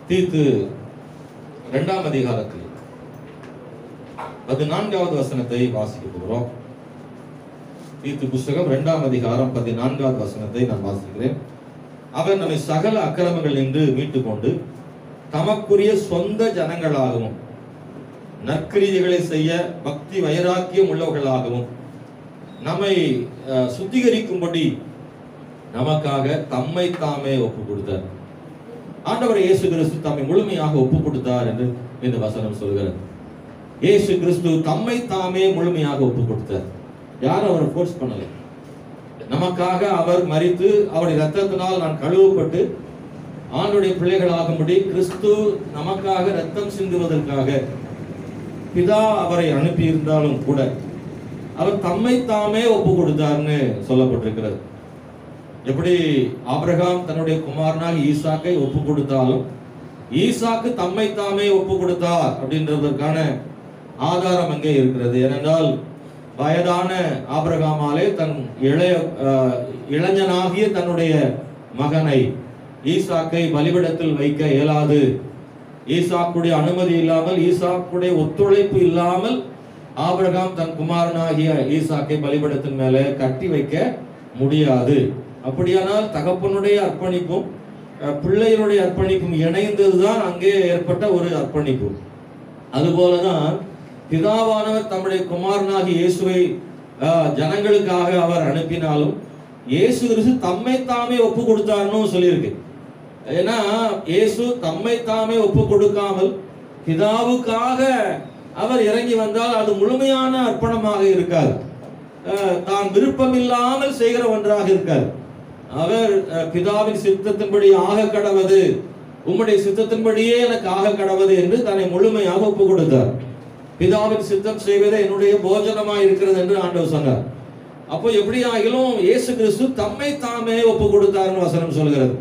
தீத்து 2ஆம் அதிகாரத்தில் 14வது வசனத்தை வாசிக்க போகிறோம். தீத்து புஸ்தகம் 2ஆம் அதிகாரம் 14வது வசனத்தை நான் வாசிக்கிறேன். அவர் நம்மை சகல அக்கிரமங்கள் நின்று மீட்டுக் கொண்டு தமக்குரிய சொந்த ஜனங்களாகவும் நற்கிரியைகளை செய்ய பக்தி வைராக்கியம் உள்ளவர்களாகவும் நம்மை சுத்திகரிக்கும்படி நமக்காக தம்மை தாமே ஒப்பு கொடுத்தார். ஆண்டவர் இயேசு கிறிஸ்து தம்மை முழுமையாக ஒப்பு கொடுத்தார் என்று இந்த வசனம் சொல்கிறது. இயேசு கிறிஸ்து தம்மை தாமே முழுமையாக ஒப்பு கொடுத்தார். யாரும் அவரை ஃபோர்ஸ் பண்ணல. நமக்காக அவர் மரித்து அவருடைய ரத்தத்தினால் நான் கழுவப்பட்டு ஆண்டுடைய பிள்ளைகளாகும்படி கிறிஸ்து நமக்காக ரத்தம் சிந்துவதற்காக பிதா அவரை அனுப்பி இருந்தாலும் கூட அவர் தம்மை தாமே ஒப்பு கொடுத்தார்னு சொல்லப்பட்டிருக்கிறது. எப்படி ஆபிரகாம் தன்னுடைய குமாரனாக ஈசாக்கை ஒப்பு கொடுத்தாலும் ஈசாக்கு தம்மை தாமே ஒப்பு கொடுத்தார் அப்படின்றதற்கான ஆதாரம் அங்கே இருக்கிறது. ஏனென்றால் வயதான ஆபிரகாமாலே தன் இளைஞனாகிய தன்னுடைய மகனை ஈசாக்கை பலிபீடத்தில் வைக்க இயலாது. ஈசாக்குடைய அனுமதி இல்லாமல், ஈசாக்குடைய ஒத்துழைப்பு இல்லாமல் ஆபிரகாம் தன் குமாரனாகிய ஈசாக்கை பலிபீடத்தின் மேலே கட்டி வைக்க முடியாது. அப்படியானால் தகப்பனுடைய அர்ப்பணிப்பும் பிள்ளைகளுடைய அர்ப்பணிப்பும் இணைந்ததுதான் அங்கே ஏற்பட்ட ஒரு அர்ப்பணிப்பு. அதுபோலதான் பிதாவானவர் தம்முடைய குமாரனாகிய இயேசுவை ஜனங்களுக்காக அவர் அனுப்பினாலும் இயேசு கிறிஸ்து தம்மை தாமே ஒப்பு கொடுத்தார்னு சொல்லியிருக்கு. ஏன்னா இயேசு தம்மை தாமே ஒப்பு கொடுக்காமல் பிதாவுக்காக அவர் இறங்கி வந்தால் அது முழுமையான அர்ப்பணமாக இருக்காது. தான் விருப்பம் இல்லாமல் செய்கிற ஒன்றாக இருக்காது. அவர் பிதாவின் சித்தத்தின்படி ஆக கடவது, உம்முடைய சித்தத்தின்படியே எனக்கு ஆக கடவது என்று தன்னை முழுமையாக ஒப்பு கொடுத்தார். பிதாவின் சித்தம் செய்வதே என்னுடைய போஜனமாய் இருக்கிறது என்று ஆண்டவர் சொன்னார். அப்போ எப்படி ஆகிலும் இயேசு கிறிஸ்து தம்மை தாமே ஒப்பு கொடுத்தார்னு வசனம் சொல்கிறது.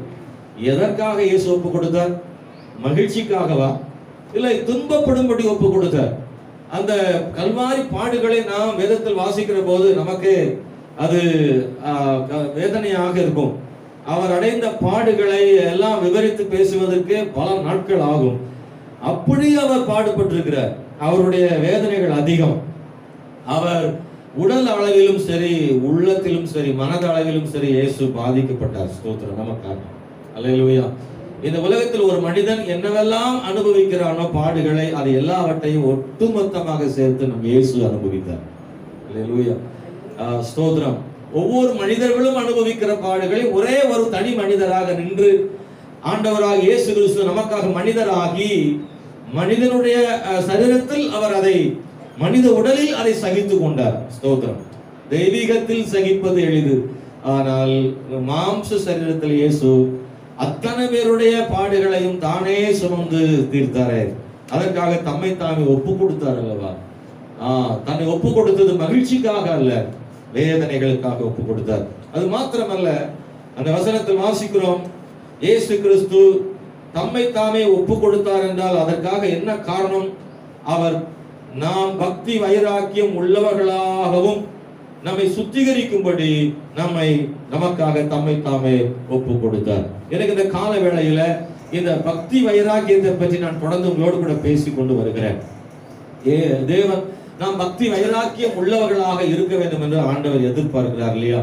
எதற்காக இயேசு ஒப்பு கொடுத்தார்? மகிழ்ச்சிக்காகவா? இல்லை துன்பப்படும்படி ஒப்பு கொடுத்தார். அந்த கல்வாரி பாடுகளை நாம் வேதத்தில் வாசிக்கிற போது நமக்கு அது வேதனையாக இருக்கும். அவர் அடைந்த பாடுகளை எல்லாம் விவரித்து பேசுவதற்கு பல நாட்கள் ஆகும். அப்படி அவர் பாடுபட்டிருக்கிறார். அவருடைய வேதனைகள் அதிகம். அவர் உடல் அளவிலும் சரி, உள்ளத்திலும் சரி, மனத அளவிலும் சரி இயேசு பாதிக்கப்பட்டார். ஸ்தோத்திரம் நமக்காக. அல்லேலூயா. இந்த உலகத்தில் ஒரு மனிதன் என்னவெல்லாம் அனுபவிக்கிறானோ பாடுகளை, அதை எல்லாவற்றையும் ஒட்டுமொத்தமாக சேர்த்து நம் இயேசு அனுபவித்தார். அல்லேலூயா. ஸ்தோத்திரம். ஒவ்வொரு மனிதர்களும் அனுபவிக்கிற பாடுகளை ஒரே ஒரு தனி மனிதராக நின்று ஆண்டவராக இயேசு கிறிஸ்து நமக்காக மனிதராகி மனிதனுடைய சரீரத்தில் அவர் அதை மனித உடலில் அதை சகித்து கொண்டார். ஸ்தோத்திரம். தெய்வீகத்தில் சகிப்பது எளிது, ஆனால் மாம்ச சரீரத்தில் இயேசு அத்தனை பேருடைய பாடுகளையும் தானே சுமந்து தீர்த்தாரே. அதற்காக தம்மை தாமே ஒப்பு கொடுத்தார் அல்லவா? தன்னை ஒப்பு கொடுத்தது மகிழ்ச்சிக்காக அல்ல, வேதனைகளுக்காக ஒப்பு கொடுத்தார். அது மாத்திரமல்ல, அந்த வசனத்தில் வாசிக்கிறோம், இயேசு கிறிஸ்து தம்மை தாமே ஒப்பு கொடுத்தார் என்றால் அதற்காக என்ன காரணம்? அவர் நாம் பக்தி வைராக்கியம் உள்ளவர்களாகவும் நம்மை சுத்திகரிக்கும்படி நமக்காக தம்மை தாமே ஒப்பு கொடுத்தார். எனக்கு இந்த கால வேளையில இந்த பக்தி வைராக்கியத்தை பற்றி நான் தொடர்ந்து உங்களோடு கூட பேசிக் கொண்டு வருகிறேன். தேவன் நாம் பக்தி வைராக்கியம் உள்ளவர்களாக இருக்க வேண்டும் என்று ஆண்டவர் எதிர்பார்க்கிறார் இல்லையா?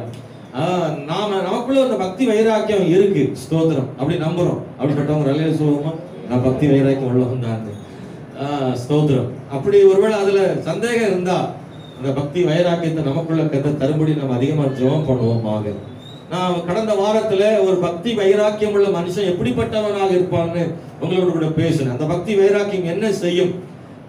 நமக்குள்ள அந்த பக்தி வைராக்கியம் இருக்கு. ஸ்தோத்திரம். அப்படி நம்புறோம். அப்படிப்பட்டவங்க நல்ல சொல்லுவோமா, நான் பக்தி வைராக்கியம் உள்ளவன் தான். ஸ்தோத்திரம். அப்படி ஒருவேளை அதுல சந்தேகம் இருந்தா அந்த பக்தி வைராக்கியத்தை நமக்குள்ள கத்த தரும்படி நம்ம அதிகமா ஜெபம் பண்ணுவோமாக. நான் கடந்த வாரத்துல ஒரு பக்தி வைராக்கியம் உள்ள மனுஷன் எப்படிப்பட்டவனாக இருப்பான்னு உங்களோட கூட பேசினேன். அந்த பக்தி வைராக்கியம் என்ன செய்யும்,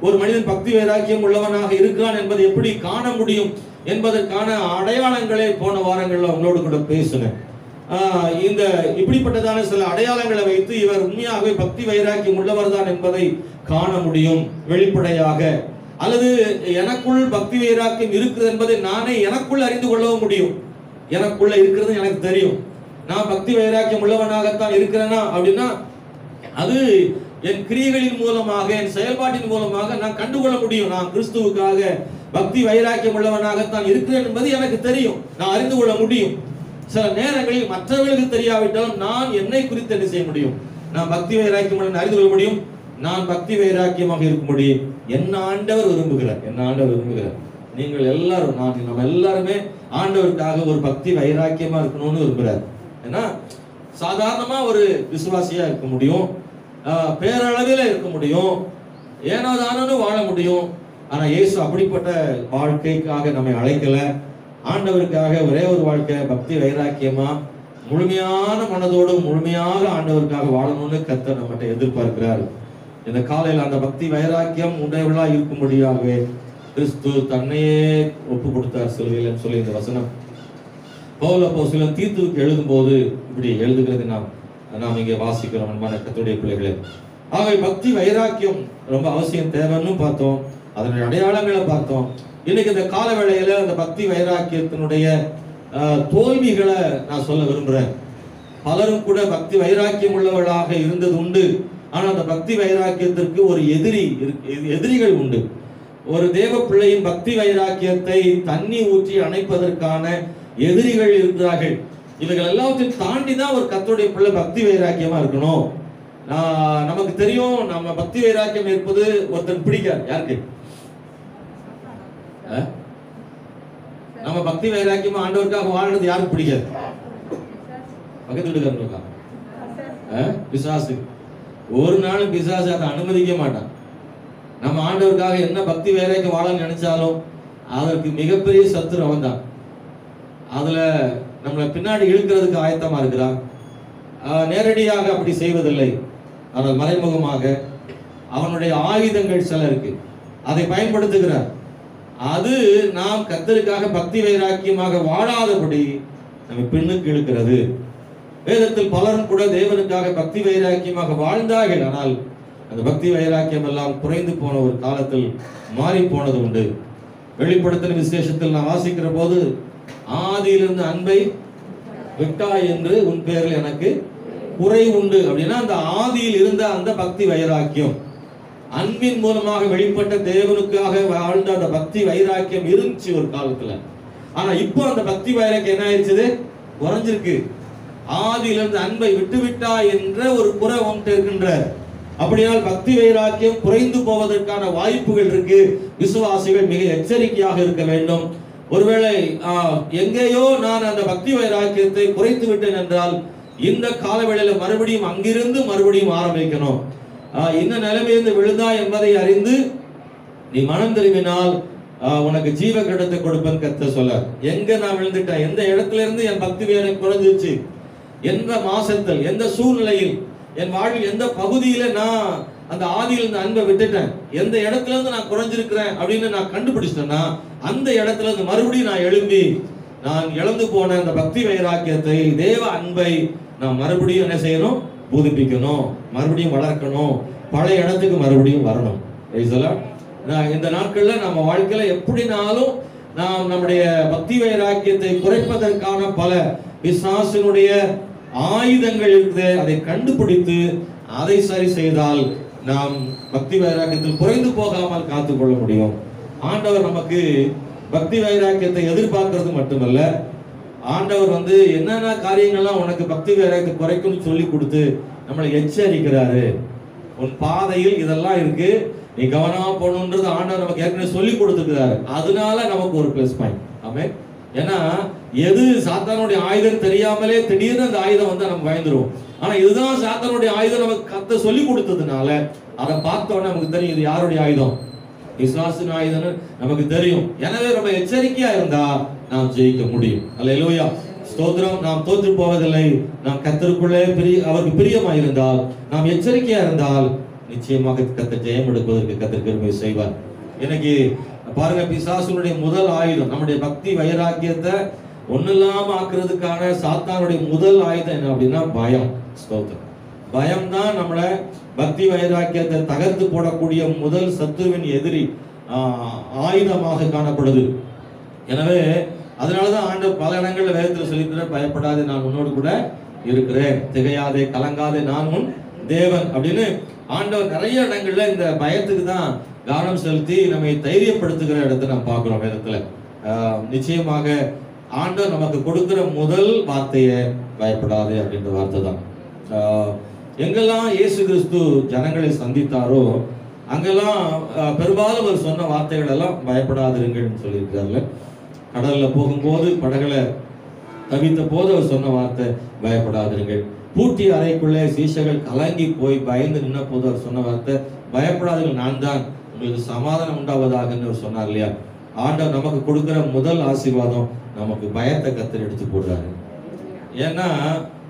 ஒரு மனிதன் பக்தி வைராக்கியம் உள்ளவனாக இருக்கான் என்பதை எப்படி காண முடியும் என்பதற்கான அடையாளங்களை போன வாரங்கள்ல உங்களோடு கூட பேசினேன். இந்த இப்படிப்பட்டதான சில அடையாளங்களை வைத்து இவர் உண்மையாகவே பக்தி வைராக்கியம் உள்ளவர் தான் என்பதை காண முடியும் வெளிப்படையாக. அல்லது எனக்குள் பக்தி வைராக்கியம் இருக்கிறது என்பதை நானே எனக்குள் அறிந்து கொள்ளவும் முடியும். எனக்குள்ள இருக்கிறது எனக்கு தெரியும். நான் பக்தி வைராக்கியம் உள்ளவனாகத்தான் இருக்கிறேனா அப்படின்னா அது என் கிரியைகளின் மூலமாக, என் செயல்பாட்டின் மூலமாக நான் கண்டுகொள்ள முடியும். நான் கிறிஸ்துவுக்காக பக்தி வைராக்கியம் உள்ளவனாகத்தான் இருக்கிறேன் என்பது எனக்கு தெரியும், நான் அறிந்து கொள்ள முடியும். சில நேரங்களில் மற்றவர்களுக்கு தெரியாவிட்டாலும் நான் என்னை குறித்து என்ன செய்ய முடியும், நான் பக்தி வைராக்கியம் அறிந்து கொள்ள முடியும்? நான் பக்தி வைராக்கியமாக இருக்க முடியும். என்ன ஆண்டவர் விரும்புகிறார். நீங்கள் எல்லாரும், நம்ம எல்லாருமே ஆண்டவருக்காக ஒரு பக்தி வைராக்கியமா இருக்கணும்னு விரும்புகிறார். ஏன்னா சாதாரணமா ஒரு விசுவாசியா இருக்க முடியும், பேரளவில் இருக்க முடியும், ஏனோ தானோ வாழ முடியும். ஆனா இயேசு அப்படிப்பட்ட வாழ்க்கைக்காக நம்மை அழைக்கல. ஆண்டவருக்காக ஒரே ஒரு வாழ்க்கை, பக்தி வைராக்கியமா முழுமையான மனதோடு முழுமையாக ஆண்டவருக்காக வாழணும்னு கர்த்தர் நம்மகிட்ட எதிர்பார்க்கிறார். இந்த காலையில் அந்த பக்தி வைராக்கியம் உடையவர்களா இருக்கும்படியாகவே கிறிஸ்து தன்னையே ஒப்பு கொடுத்தார் சிலுவையில் சொல்லி இந்த வசனம் பவுல் அப்போஸ்தலன் தீத்துவுக்கு எழுதும் போது இப்படி எழுதுகிறது நாம் இங்கே வாசிக்கிறோம். அன்பான கர்த்தருடைய பிள்ளைகளே, ஆகவே பக்தி வைராக்கியம் ரொம்ப அவசியம், தேவைன்னு பார்த்தோம். அதனுடைய அடையாளங்களை பார்த்தோம். இன்னைக்கு இந்த கால வேளையில அந்த பக்தி வைராக்கியத்தினுடைய தோல்விகளை நான் சொல்ல விரும்புறேன். பலரும் கூட பக்தி வைராக்கியம் உள்ளவர்களாக இருந்தது உண்டு. ஆனா அந்த பக்தி வைராக்கியத்திற்கு ஒரு எதிரிகள் உண்டு. ஒரு தேவ பிள்ளையின் பக்தி வைராக்கியத்தை தண்ணி ஊற்றி அணைப்பதற்கான எதிரிகள் இருக்கிறார்கள். இவைகள் எல்லாத்தையும் தாண்டி தான் ஒரு கர்த்தருடைய பிள்ளை பக்தி வைராக்கியமா இருக்கணும். நமக்கு தெரியும், நம்ம பக்தி வைராக்கியம் இருப்பது ஒருத்தன் பிடிக்காது. யாருக்கு நம்ம பக்தி வைராக்கியமா ஆண்டவருக்காக வாழ்றது யாருக்கு பிடிக்காது? பக்கத்து வீட்டுக்காரங்களுக்கா? பிசாசு. ஒரு நாளும் பிசாசு அதை அனுமதிக்க மாட்டான். நம்ம ஆண்டவருக்காக என்ன பக்தி வைராக்கியம் வாழன்னு நினைச்சாலும் அதற்கு மிகப்பெரிய சத்துரு அவன் தான். அதுல நம்மளை பின்னாடி இழுக்கிறதுக்கு ஆயத்தமா இருக்கிறான். நேரடியாக அப்படி செய்வதில்லை, ஆனால் மறைமுகமாக அவனுடைய ஆயுதங்கள் சில இருக்கு, அதை பயன்படுத்துகிறார். அது நாம் கர்த்தருக்காக பக்தி வைராக்கியமாக வாழாதபடி நம்ம பின்னுக்கு இழுக்கிறது. வேதத்தில் பலரும் கூட தேவனுக்காக பக்தி வைராக்கியமாக வாழ்ந்தார்கள். ஆனால் அந்த பக்தி வைராக்கியம் எல்லாம் குறைந்து போன ஒரு காலத்தில் மாறி போனது உண்டு. வெளிப்படுத்தின விசேஷத்தில் நான் வாசிக்கிற போது, ஆதியிலிருந்து அன்பை விட்டாய் என்று உன் பேரில் எனக்கு குறை உண்டு அப்படின்னா, அந்த ஆதியில் இருந்த அந்த பக்தி வைராக்கியம், அன்பின் மூலமாக வெளிப்பட்ட தேவனுக்காக வாழ்ந்த அந்த பக்தி வைராக்கியம் இருந்துச்சு ஒரு காலத்துல. ஆனா இப்போ அந்த பக்தி வைராக்கியம் என்ன ஆயிடுச்சு? குறைஞ்சிருக்கு. ஆதியிலிருந்து அன்பை விட்டுவிட்டா என்ற ஒரு குறை வந்துட்டு இருக்கின்ற. அப்படியால் பக்தி வைராக்கியம் குறைந்து போவதற்கான வாய்ப்புகள் இருக்கு. விசுவாசிகள் மிக எச்சரிக்கையாக இருக்க வேண்டும். ஒருவேளை எங்கேயோ நான் அந்த பக்தி வைராக்கியத்தை குறைத்து விட்டேன் என்றால் இந்த காலவேளையில மறுபடியும் அங்கிருந்து மறுபடியும் ஆரம்பிக்கணும். என்ன நிலைமையிலிருந்து விழுந்தா என்பதை அறிந்து நீ மனம் திரும்பினால் உனக்கு ஜீவ கிரீடத்தை கொடுப்பேன் கர்த்தர் சொல்றார். எங்க நான் விழுந்துட்டேன், எந்த இடத்துல இருந்து என் பக்தி வைராக்கியம் குறைஞ்சிருச்சு, எந்த மாசத்தில், எந்த சூழ்நிலையில், என் வாழ்வில் எந்த பகுதியில நான் அந்த ஆதியில் இந்த அன்பை விட்டுட்டேன், எந்த இடத்துல இருந்து நான் குறைஞ்சிருக்கிறேன் அப்படின்னு நான் கண்டுபிடிச்சிட்டேன்னா அந்த இடத்துல இருந்து மறுபடியும் நான் எழும்பி நான் இழந்து போன அந்த பக்தி வைராக்கியத்தை, தேவ அன்பை நான் மறுபடியும் என்ன செய்யணும்? புதுப்பிக்கணும், மறுபடியும் வளர்க்கணும், பழைய இடத்துக்கு மறுபடியும் வரணும். இந்த நாட்கள்ல நம்ம வாழ்க்கையில எப்படினாலும் நாம் நம்முடைய பக்தி வைராக்கியத்தை குறைப்பதற்கான பல பிசாசினுடைய ஆயுதங்கள் இருக்குது. அதை கண்டுபிடித்து அதை சரி செய்தால் நாம் பக்தி வைராக்கியத்தில் குறைந்து போகாமல் காத்துக்கொள்ள முடியும். ஆண்டவர் நமக்கு பக்தி வைராக்கியத்தை எதிர்பார்க்கிறது மட்டுமல்ல, ஆண்டவர் என்னென்ன காரியங்கள்லாம் உனக்கு பக்தி வைராக்கியத்தை குறைக்கும் சொல்லி கொடுத்து நம்மளை எச்சரிக்கிறாரு. உன் பாதையில் இதெல்லாம் இருக்கு, நீ கவனமா போகணுன்றது ஆண்டவர் நமக்கு ஏற்கனவே சொல்லி கொடுத்துருக்கிறாரு. அதனால நமக்கு ஒரு பிளஸ் பாயிண்ட். ஆமென். ஏன்னா எது சாத்தானுடைய ஆயுதம் தெரியாமலே திடீர்னு அந்த ஆயுதம் நம்ம பயந்துருவோம். ஆனா இதுதான் சாத்தானுடைய ஆயுதம் நமக்கு கர்த்தர் சொல்லி கொடுத்ததுனால அதை பார்த்த உடனே நமக்கு தெரியும் இது யாருடைய ஆயுதம், பிசாசின் ஆயுதம் நமக்கு தெரியும். எனவே ரொம்ப எச்சரிக்கையா இருந்தா நாம் ஜெயிக்க முடியும். அல்லேலூயா, ஸ்தோத்திரம். நாம் தோற்று போவதில்லை. நாம் கர்த்தருக்குள்ளே அவருக்கு பிரியமா இருந்தால், நாம் எச்சரிக்கையா இருந்தால் நிச்சயமாக கர்த்தர் ஜெயம் எடுப்பதற்கு கர்த்தர் கிருபை செய்வார். இன்னைக்கு பாருங்க, பிசாசுடைய முதல் ஆயுதம் நம்முடைய பக்தி வைராக்கியத்தை ஒண்ணில்லாம ஆக்குறதுக்கான சாத்தானுடைய முதல் ஆயுதம் என்ன அப்படின்னா பயம். ஸ்தோத்திரம். பயம் தான் நம்மளை பக்தி வைராக்கியத்தை தகர்த்து போடக்கூடிய முதல் சத்துருவின் எதிரி ஆயுதமாக காணப்படுது. எனவே அதனாலதான் ஆண்டவர் பல இடங்கள்ல வேதத்துல சொல்லியிருக்கிறார், பயப்படாதே நான் உன்னோடு கூட இருக்கிறேன், திகையாதே கலங்காதே நான் உன் தேவன் அப்படின்னு. ஆண்டவர் நிறைய இடங்கள்ல இந்த பயத்துக்கு தான் கவனம் செலுத்தி நம்மை தைரியப்படுத்துகிற இடத்தை நாம் பார்க்கிறோம் வேதத்துல. நிச்சயமாக ஆண்டவர் நமக்கு கொடுக்கிற முதல் வார்த்தையை பயப்படாதே அப்படின்ற வார்த்தை தான். எங்கெல்லாம் இயேசு கிறிஸ்து ஜனங்களை சந்தித்தாரோ அங்கெல்லாம் பெரும்பாலும் அவர் சொன்ன வார்த்தைகள் எல்லாம் பயப்படாதிருங்கள்னு சொல்லியிருக்காருல்ல. கடல்ல போகும்போது படகுல தவித்த போது அவர் சொன்ன வார்த்தை பயப்படாதிருங்கள். பூட்டி அறைக்குள்ளே சீஷர்கள் கலங்கி போய் பயந்து நின்ன போது அவர் சொன்ன வார்த்தை பயப்படாதீர்கள், நான் தான், உங்களுக்கு சமாதானம் உண்டாவதாகன்னு அவர் சொன்னார் இல்லையா. ஆண்டவர் நமக்கு கொடுக்கிற முதல் ஆசீர்வாதம் நமக்கு பயத்தை கர்த்தர் எடுத்து போடுறாரு. ஏன்னா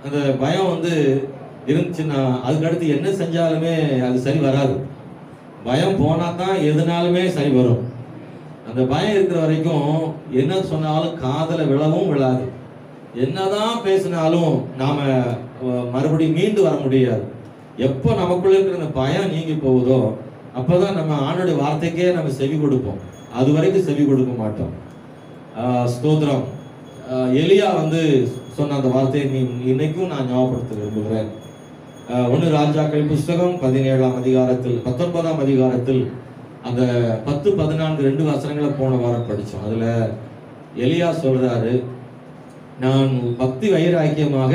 அந்த பயம் இருந்துச்சுன்னா அதுக்கடுத்து என்ன செஞ்சாலுமே அது சரி வராது. பயம் போனா தான் எதுனாலுமே சரி வரும். அந்த பயம் இருக்கிற வரைக்கும் என்ன சொன்னாலும் காதல விழவும் விழாது. என்னதான் பேசினாலும் நாம மறுபடியும் மீண்டு வர முடியாது. எப்போ நமக்குள்ள இருக்கிற அந்த பயம் நீங்கி போகுதோ அப்பதான் நம்ம ஆண்டோடைய வார்த்தைக்கே நம்ம செவி கொடுப்போம். அது வரைக்கும் செவி கொடுக்க மாட்டோம். ஸ்தோத்திரம். எலியா சொன்ன அந்த வார்த்தையை இன்னைக்கும் நான் ஞாபகப்படுத்த விரும்புகிறேன். 1 ராஜாக்கள் புஸ்தகம் 17ஆம் அதிகாரத்தில் 19ஆம் அதிகாரத்தில் அந்த 10, 14 2 வசனங்களை போன வாரம் படித்தோம். அதுல எலியா சொல்றாரு, நான் பக்தி வைராக்கியமாக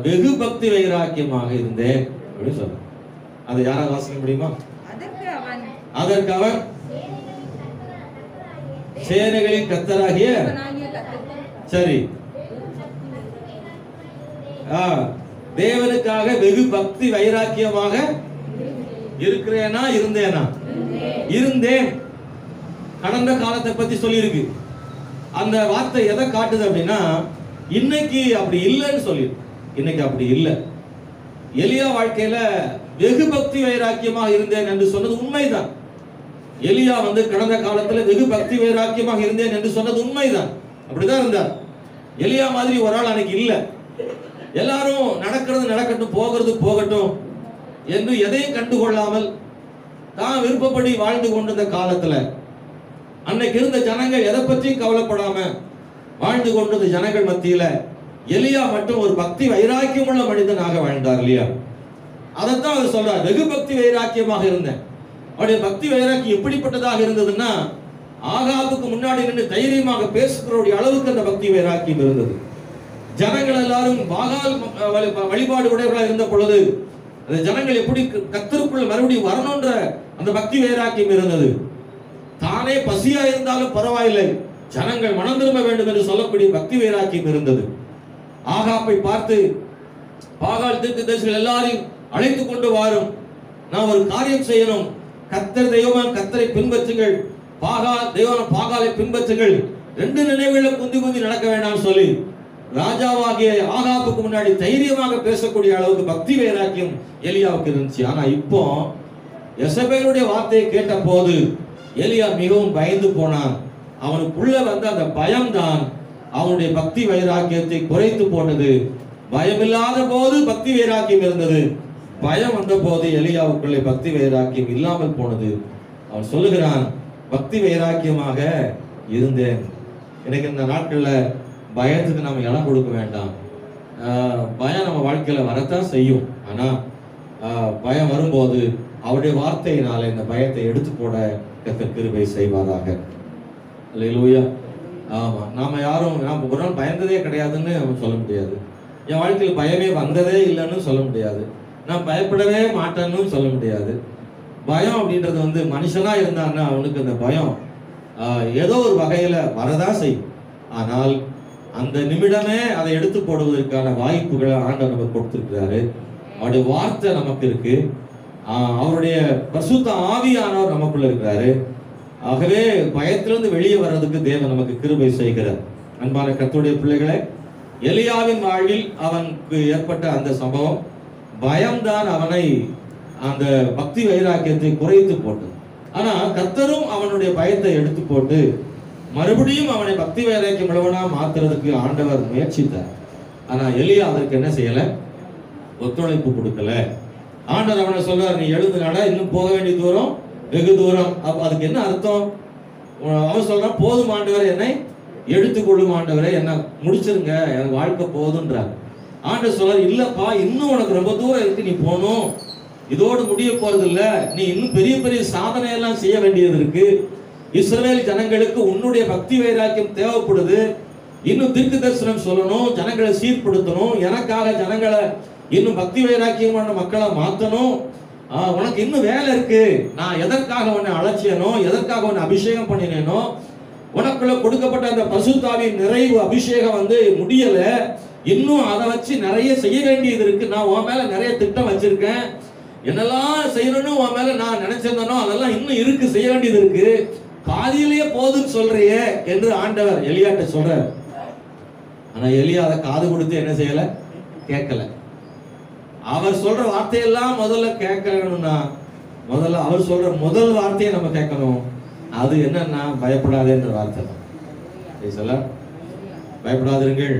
வெகு பக்தி வைராக்கியமாக இருந்தேன் அப்படின்னு சொல்ற. அதை யாராவது வாசிக்க முடியுமா? அதற்கு அவன் சேனைகளின் கர்த்தராகிய சரி தேவனுக்காக வெகு பக்தி வைராக்கியமாக இருக்கிறேனா இருந்தேனா? இருந்தேன். கடந்த காலத்தை பத்தி சொல்லியிருக்கு. அந்த வார்த்தை எதை காட்டுது அப்படின்னா இன்னைக்கு அப்படி இல்லைன்னு சொல்லியிருக்கு. இன்னைக்கு அப்படி இல்லை. எலியா வாழ்க்கையில வெகு பக்தி வைராக்கியமாக இருந்தேன் என்று சொன்னது உண்மைதான். எலியா கடந்த காலத்துல வெகு பக்தி வைராக்கியமாக இருந்தேன் என்று சொன்னது உண்மைதான். அப்படிதான் இருந்தார். எலியா மாதிரி ஒரு ஆள் அன்னைக்கு இல்லை. எல்லாரும் நடக்கிறது நடக்கட்டும், போகிறது போகட்டும் என்று எதையும் கண்டுகொள்ளாமல் தான் விருப்பப்படி வாழ்ந்து கொண்டிருந்த காலத்துல அன்னைக்கு இருந்த ஜனங்கள் எதை பற்றியும் கவலைப்படாம வாழ்ந்து கொண்டிருந்த ஜனங்கள் மத்தியில எலியா மட்டும் ஒரு பக்தி வைராக்கியம் உள்ள மனிதனாக வாழ்ந்தார் இல்லையா. அதைத்தான் அவர் சொல்றார், வெகு பக்தி வைராக்கியமாக இருந்தேன். அவருடைய பக்தி வைராக்கியம் எப்படிப்பட்டதாக இருந்ததுன்னா ஆகாபுக்கு முன்னாடி நின்று தைரியமாக பேசுகிறோடைய அளவுக்கு அந்த பக்தி வைராக்கியம் இருந்தது. ஜனங்கள் எல்லாரும் பாகால் வழிபாடு உடையவர்களாக இருந்த பொழுது அந்த ஜனங்கள் எப்படி கர்த்தருக்குள்ள மறுபடியும் வரணும்ன்ற அந்த பக்தி வைராக்கியம் இருந்தது. தானே பசியா இருந்தாலும் பரவாயில்லை, ஜனங்கள் மனம் திரும்ப வேண்டும் என்று சொல்லக்கூடிய பக்தி வைராக்கியம் இருந்தது. ஆகாப்பை பார்த்து பாகால் தீர்க்கதரிசிகள் எல்லாரையும் அழைத்து கொண்டு வாரும், நான் ஒரு காரியம் செய்யணும், கர்த்தர் தெய்வம் கர்த்தரை பின்பற்றுங்கள், பாகால் தெய்வம் பாகாலை பின்பற்றுங்கள், 2 நினைவுகளை குந்தி குந்தி நடக்க வேண்டாம் சொல்லி ராஜாவாகிய ஆகாப்புக்கு முன்னாடி தைரியமாக பேசக்கூடிய அளவுக்கு பக்தி வைராக்கியம் எலியாவுக்கு இருந்துச்சு. ஆனா இப்போ எசபேலுடைய வார்த்தையை கேட்ட போது எலியா மிகவும் பயந்து போனான். அவனுக்குள்ள அந்த பயம்தான் அவனுடைய பக்தி வைராக்கியத்தை குறைத்து போனது. பயமில்லாத போது பக்தி வைராக்கியம் இருந்தது, பயம் வந்த போது எலியாவுக்குள்ளே பக்தி வைராக்கியம் இல்லாமல் போனது. அவன் சொல்லுகிறான், பக்தி வைராக்கியமாக இருந்தேன். எனக்கு இந்த நாட்கள்ல பயத்துக்கு நம்ம இடம் கொடுக்க வேண்டாம். பயம் நம்ம வாழ்க்கையில வரத்தான் செய்யும். ஆனா பயம் வரும்போது அவருடைய வார்த்தையினால இந்த பயத்தை எடுத்து போட கர்த்தர் கிருபை செய்வாராக. அல்லேலூயா. ஆமா, நாம யாரும் நாம் ஒரு நாள் பயந்ததே கிடையாதுன்னு நம்ம சொல்ல முடியாது. என் வாழ்க்கையில் பயமே வந்ததே இல்லைன்னு சொல்ல முடியாது. நான் பயப்படவே மாட்டேன்னு சொல்ல முடியாது. பயம் அப்படின்றது மனுஷனா இருந்தான்னா அவனுக்கு அந்த பயம் ஏதோ ஒரு வகையில வரதான் செய்யும். ஆனால் அந்த நிமிடமே அதை எடுத்து போடுவதற்கான வாய்ப்புகளை ஆண்டவர் நமக்கு கொடுத்திருக்கிறாரு. அவருடைய வார்த்தை நமக்கு இருக்கு. அவருடைய பரிசுத்த ஆவியானவர் நமக்குள்ள இருக்கிறாரு. ஆகவே பயத்திலிருந்து வெளியே வர்றதுக்கு தேவன் நமக்கு கிருபை செய்கிறார். அன்பான கர்த்தருடைய பிள்ளைகளே, எலியாவின் வாழ்வில் அவனுக்கு ஏற்பட்ட அந்த சம்பவம் பயம்தான் அவனை அந்த பக்தி வைராக்கியத்தை குறைத்து போட்டது. ஆனா கர்த்தரும் அவனுடைய பயத்தை எடுத்து போட்டு மறுபடியும் அவனை பக்தி வைராக்கியம் உள்ளவனா மாத்துறதுக்கு ஆண்டவர் முயற்சித்தார். ஆனா எலியா அதற்கு என்ன செய்யல? ஒத்துழைப்பு கொடுக்கல. ஆண்டவர் அவனை சொல்றார், நீ எழுந்து நட, இன்னும் போக வேண்டிய தூரம் வெகு தூரம். அதுக்கு என்ன அர்த்தம்? அவன் சொல்றான், போதும் ஆண்டவரே, என்னை எடுத்துக்கொள்ளும் ஆண்டவரே, என்ன முடிச்சிருங்க, எனக்கு வாழ்க்கை போதுன்றார். ஆண்டவர் சொல்றார், இல்லப்பா, இன்னும் உனக்கு ரொம்ப தூரம் இருக்கு, நீ போகணும், இதோடு முடிய போறது இல்ல, நீ இன்னும் பெரிய பெரிய சாதனை எல்லாம் செய்ய வேண்டியது இருக்கு. இஸ்ரவேல் ஜனங்களுக்கு உன்னுடைய பக்தி வைராக்கியம் தேவைப்படுது. இன்னும் தீர்க்க தரிசனம் சொல்லணும், ஜனங்களை சீர்படுத்தணும், எனக்காக ஜனங்களை இன்னும் பக்தி வைராக்கியமான மக்களை மாத்தணும். உனக்கு இன்னும் வேலை இருக்கு. நான் எதற்காக உன்னை அழைச்சேனோ, எதற்காக உன்னை அபிஷேகம் பண்ணினேனோ, உனக்குள்ள கொடுக்கப்பட்ட அந்த பரிசுத்தாவின் நிறைவு அபிஷேகம் முடியல. இன்னும் அதை வச்சு நிறைய செய்ய வேண்டியது இருக்கு. நான் உன் மேல நிறைய திட்டம் வச்சிருக்கேன். என்னெல்லாம் செய்யணும்னு உன் மேல நான் நினைச்சிருந்தேனோ அதெல்லாம் இன்னும் இருக்கு, செய்ய வேண்டியது இருக்கு. பாதியிலேயே போதுன்னு சொல்றியே என்று ஆண்டவர் எலியாட்ட சொல்றார். ஆனா எலியா அதை காது கொடுத்து என்ன செய்யல, கேட்கல. அவர் சொல்ற வார்த்தையெல்லாம் முதல்ல கேட்கணும்னா முதல்ல அவர் சொல்ற முதல் வார்த்தையை நம்ம கேட்கணும். அது என்னன்னா பயப்படாதேன்ற வார்த்தை தான். பயப்படாதிருங்கள்,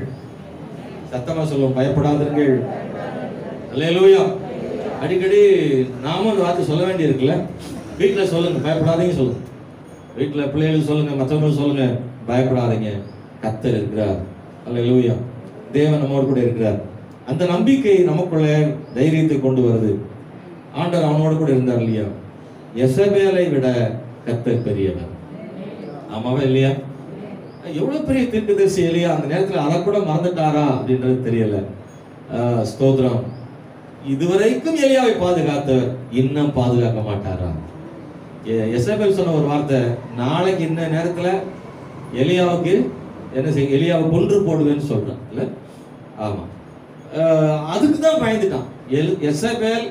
சத்தமா சொல்லுவோம், பயப்படாதிருங்கள். அல்லேலூயா. அடிக்கடி நாமும் அந்த வார்த்தை சொல்ல வேண்டி இருக்குல்ல. வீட்டில் சொல்லுங்க, பயப்படாதீங்க சொல்லுங்க. வீட்டில் பிள்ளைகளுக்கு சொல்லுங்க, மற்றவங்களுக்கு சொல்லுங்க, பயப்படாதீங்க, கர்த்தர் இருக்கிறார். அல்லேலூயா. தேவன் நம்மோடு கூட இருக்கிறார். அந்த நம்பிக்கை நமக்குள்ள தைரியத்தை கொண்டு வருது. ஆண்டவர் அவனோடு கூட இருந்தார் இல்லையா. எசபேலை விட கர்த்தர் பெரியவர். ஆமாவா இல்லையா? எவ்வளவு பெரிய தீர்க்கதரிசி எலியா. அந்த நேரத்தில் அதை கூட மறந்துட்டாரா அப்படின்றது தெரியல. ஸ்தோத்திரம். இதுவரைக்கும் எலியாவை பாதுகாத்தவர் இன்னும் பாதுகாக்க மாட்டாரா? எசபேல் சொன்ன ஒரு வார்த்தை, நாளைக்கு இந்த நேரத்துல எலியாவுக்கு என்ன செய்ய, எலியாவை கொன்று போடுவேன்னு சொல்றான் இல்ல. ஆமா, அதுக்கு தான் பயந்துட்டான் எசபேல்.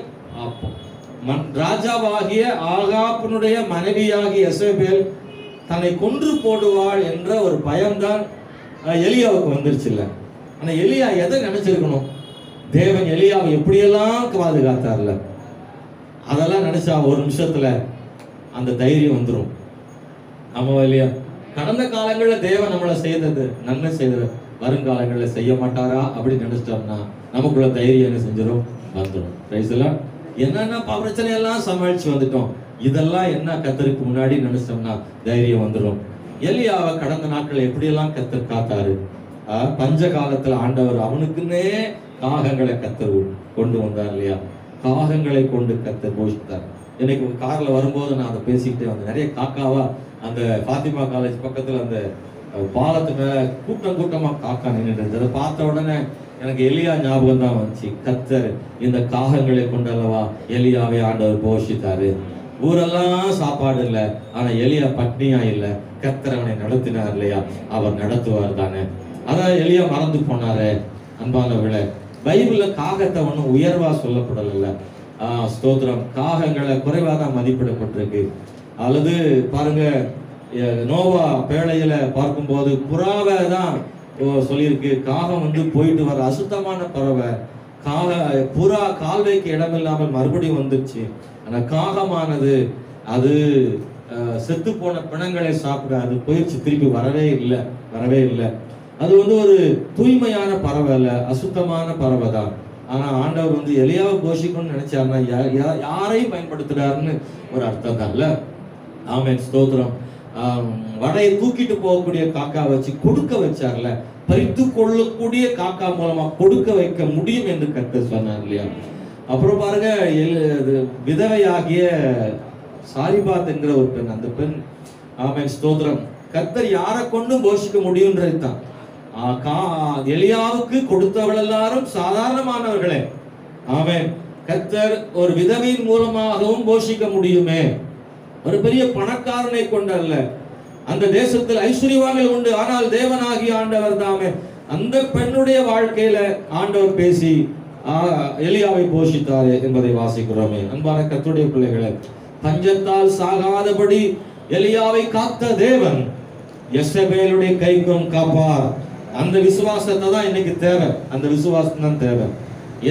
ராஜாவாகிய ஆகாபினுடைய மனைவியாகிய எசபேல் தன்னை கொன்று போடுவாள் என்ற ஒரு பயம்தான் எலியாவுக்கு வந்துருச்சு இல்ல. ஆனா எலியா எதை நினைச்சிருக்கணும்? தேவன் எலியாவை எப்படியெல்லாம் பாதுகாத்தார்ல, அதெல்லாம் நினைச்சா ஒரு நிமிஷத்துல அந்த தைரியம் வந்துடும். ஆமாவா இல்லையா? கடந்த காலங்களில் தேவன் நம்மளை செய்தது நன்மை செய்தது வருங்காலங்களில் செய்ய மாட்டாரா அப்படின்னு நினைச்சிட்டோம்னா நமக்குள்ள தைரியம் என்ன செஞ்சிடும், வந்துடும். என்னென்ன பிரச்சனை எல்லாம் சமாளிச்சு வந்துட்டோம், இதெல்லாம் என்ன கர்த்தருக்கு முன்னாடி நினைச்சோம்னா தைரியம் வந்துடும். எலியாவை கடந்த நாட்கள் எப்படியெல்லாம் கர்த்தர் காத்தாரு. பஞ்ச காலத்துல ஆண்டவர் அவனுக்குன்னே காகங்களை கர்த்தர் கொண்டு வந்தார் இல்லையா. காகங்களை கொண்டு கர்த்தர் போஷித்தார். இன்னைக்கு கார்ல வரும்போது நான் அதை பேசிக்கிட்டே வந்தேன். நிறைய காக்காவா அந்த பாத்திமா காலேஜ் பக்கத்துல அந்த பாலத்து மேல கூட்டம் கூட்டமா காக்கா நின்றுட்டு, அதை பார்த்த உடனே எனக்கு எலியா ஞாபகம் தான் வந்துச்சு. கர்த்தர் இந்த காகங்களை கொண்டு அல்லவா எலியாவை ஆண்டவர் போஷித்தாரு. ஊரெல்லாம் சாப்பாடு இல்லை, ஆனா எலியா பட்னியா இல்லை. கர்த்தர் அவனை நடத்தினார் இல்லையா, அவர் நடத்துவார் தானே. அதான் எலியா மறந்து போனாரு. அன்பானவர்களே, பைபிள்ல காகத்தை ஒன்னும் உயர்வா சொல்லப்படல. ஸ்தோத்திரம். காகங்களை குறைவா தான் மதிப்பிடப்பட்டிருக்கு. அல்லது பாருங்க, நோவா பேழையில பார்க்கும்போது புறாவை தான் சொல்லியிருக்கு. காகம் போயிட்டு வர அசுத்தமான பறவை. புறா கால்வைக்கு இடமில்லாமல் மறுபடியும் வந்துருச்சு. ஆனா காகமானது அது செத்து போன பிணங்களை சாப்பிட அது போயிடுச்சு, திருப்பி வரவே இல்லை. அது ஒரு தூய்மையான பறவை இல்ல, அசுத்தமான பறவை தான். ஆனா ஆண்டவர் எலியாவை போஷிக்கணும்னு நினைச்சாருன்னா யாரையும் பயன்படுத்துறாருன்னு ஒரு அர்த்தம் தான் இல்ல. ஆமென், ஸ்தோத்திரம். வடையை தூக்கிட்டு போகக்கூடிய காக்கா வச்சு கொடுக்க வச்சார்ல, பறித்து கொள்ளக்கூடிய காக்கா மூலமா கொடுக்க வைக்க முடியும் என்று கர்த்தர் சொன்னார் இல்லையா. அப்புறம் பாருங்க, விதவையாகிய சாரிபாத் என்கிற ஒரு பெண், அந்த பெண், ஆமென், ஸ்தோத்திரம், கர்த்தர் யாரை கொண்டும் போஷிக்க முடியும்ன்றது தான். எலியாவுக்கு கொடுத்தவள் எல்லாரும் சாதாரணமானவர்களே. ஆமென். கர்த்தர் ஒரு விதவையின் மூலமாகவும் போஷிக்க முடியுமே. ஒரு பெரிய பணக்காரனை கொண்டு அல்ல. அந்த தேசத்தில் ஐஸ்வர்யவான்கள் உண்டு, ஆனால் தேவனாகிய ஆண்டவர் தாமே அந்த பெண்ணுடைய வாழ்க்கையில ஆண்டவர் பேசி எலியாவை போஷித்தாரே என்பதை வாசிக்கிறோமே. அன்பான கர்த்தருடைய பிள்ளைகளே, பஞ்சத்தால் சாகாதபடி எலியாவை காத்த தேவன் யெசபேலுடைய கைக்கும் காப்பார். அந்த விசுவாசத்தை தான் இன்னைக்கு தேவை. அந்த விசுவாசம் தான் தேவை.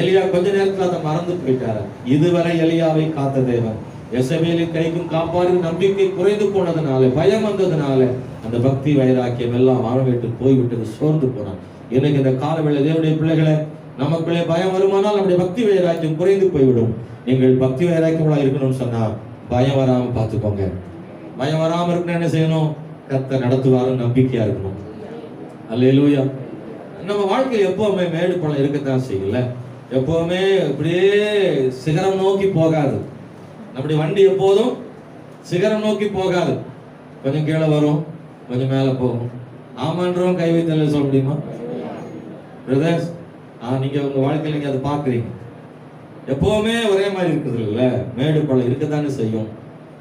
எலியா கொஞ்ச நேரத்தில் அதை மறந்து போயிட்டாரு. இதுவரை எலியாவை காத்த தேவன் யெசபேலின் கைக்கும் காப்பாரு. நம்பிக்கை குறைந்து போனதுனால, பயம் வந்ததுனால அந்த பக்தி வைராக்கியம் எல்லாம் வாழவிட்டு போய்விட்டது, சோர்ந்து போனான். இன்னைக்கு இந்த காலவேளை தேவனுடைய பிள்ளைகளை, நமக்குள்ளே பயம் வருமானால் நம்முடைய பக்தி வைராக்கியம் குறைந்து போய்விடும். நீங்கள் பக்தி வைராக்கியங்களா இருக்கணும்னு சொன்னா பயம் வராம பார்த்துக்கோங்க. பயம் வராம இருக்கணும், என்ன செய்யணும்? கர்த்தர் நடத்துவாரு, நம்பிக்கையா இருக்கணும். அல்லேலூயா. நம்ம வாழ்க்கையில் எப்பவுமே மேடு பள்ளம் இருக்கத்தான் செய்யல. எப்பவுமே இப்படியே சிகரம் நோக்கி போகாது. நம்முடைய வண்டி எப்போதும் சிகரம் நோக்கி போகாது. கொஞ்சம் கீழே வரும், கொஞ்சம் மேல போகும். ஆமான்றவங்க கை வைத்தல சொல்ல முடியுமா பிரதர்ஸ்? நீங்க உங்க வாழ்க்கையில நீங்க அதை பாக்குறீங்க. எப்பவுமே ஒரே மாதிரி இருக்குது இல்ல, மேடு பள்ளம் இருக்கத்தானே செய்யும்.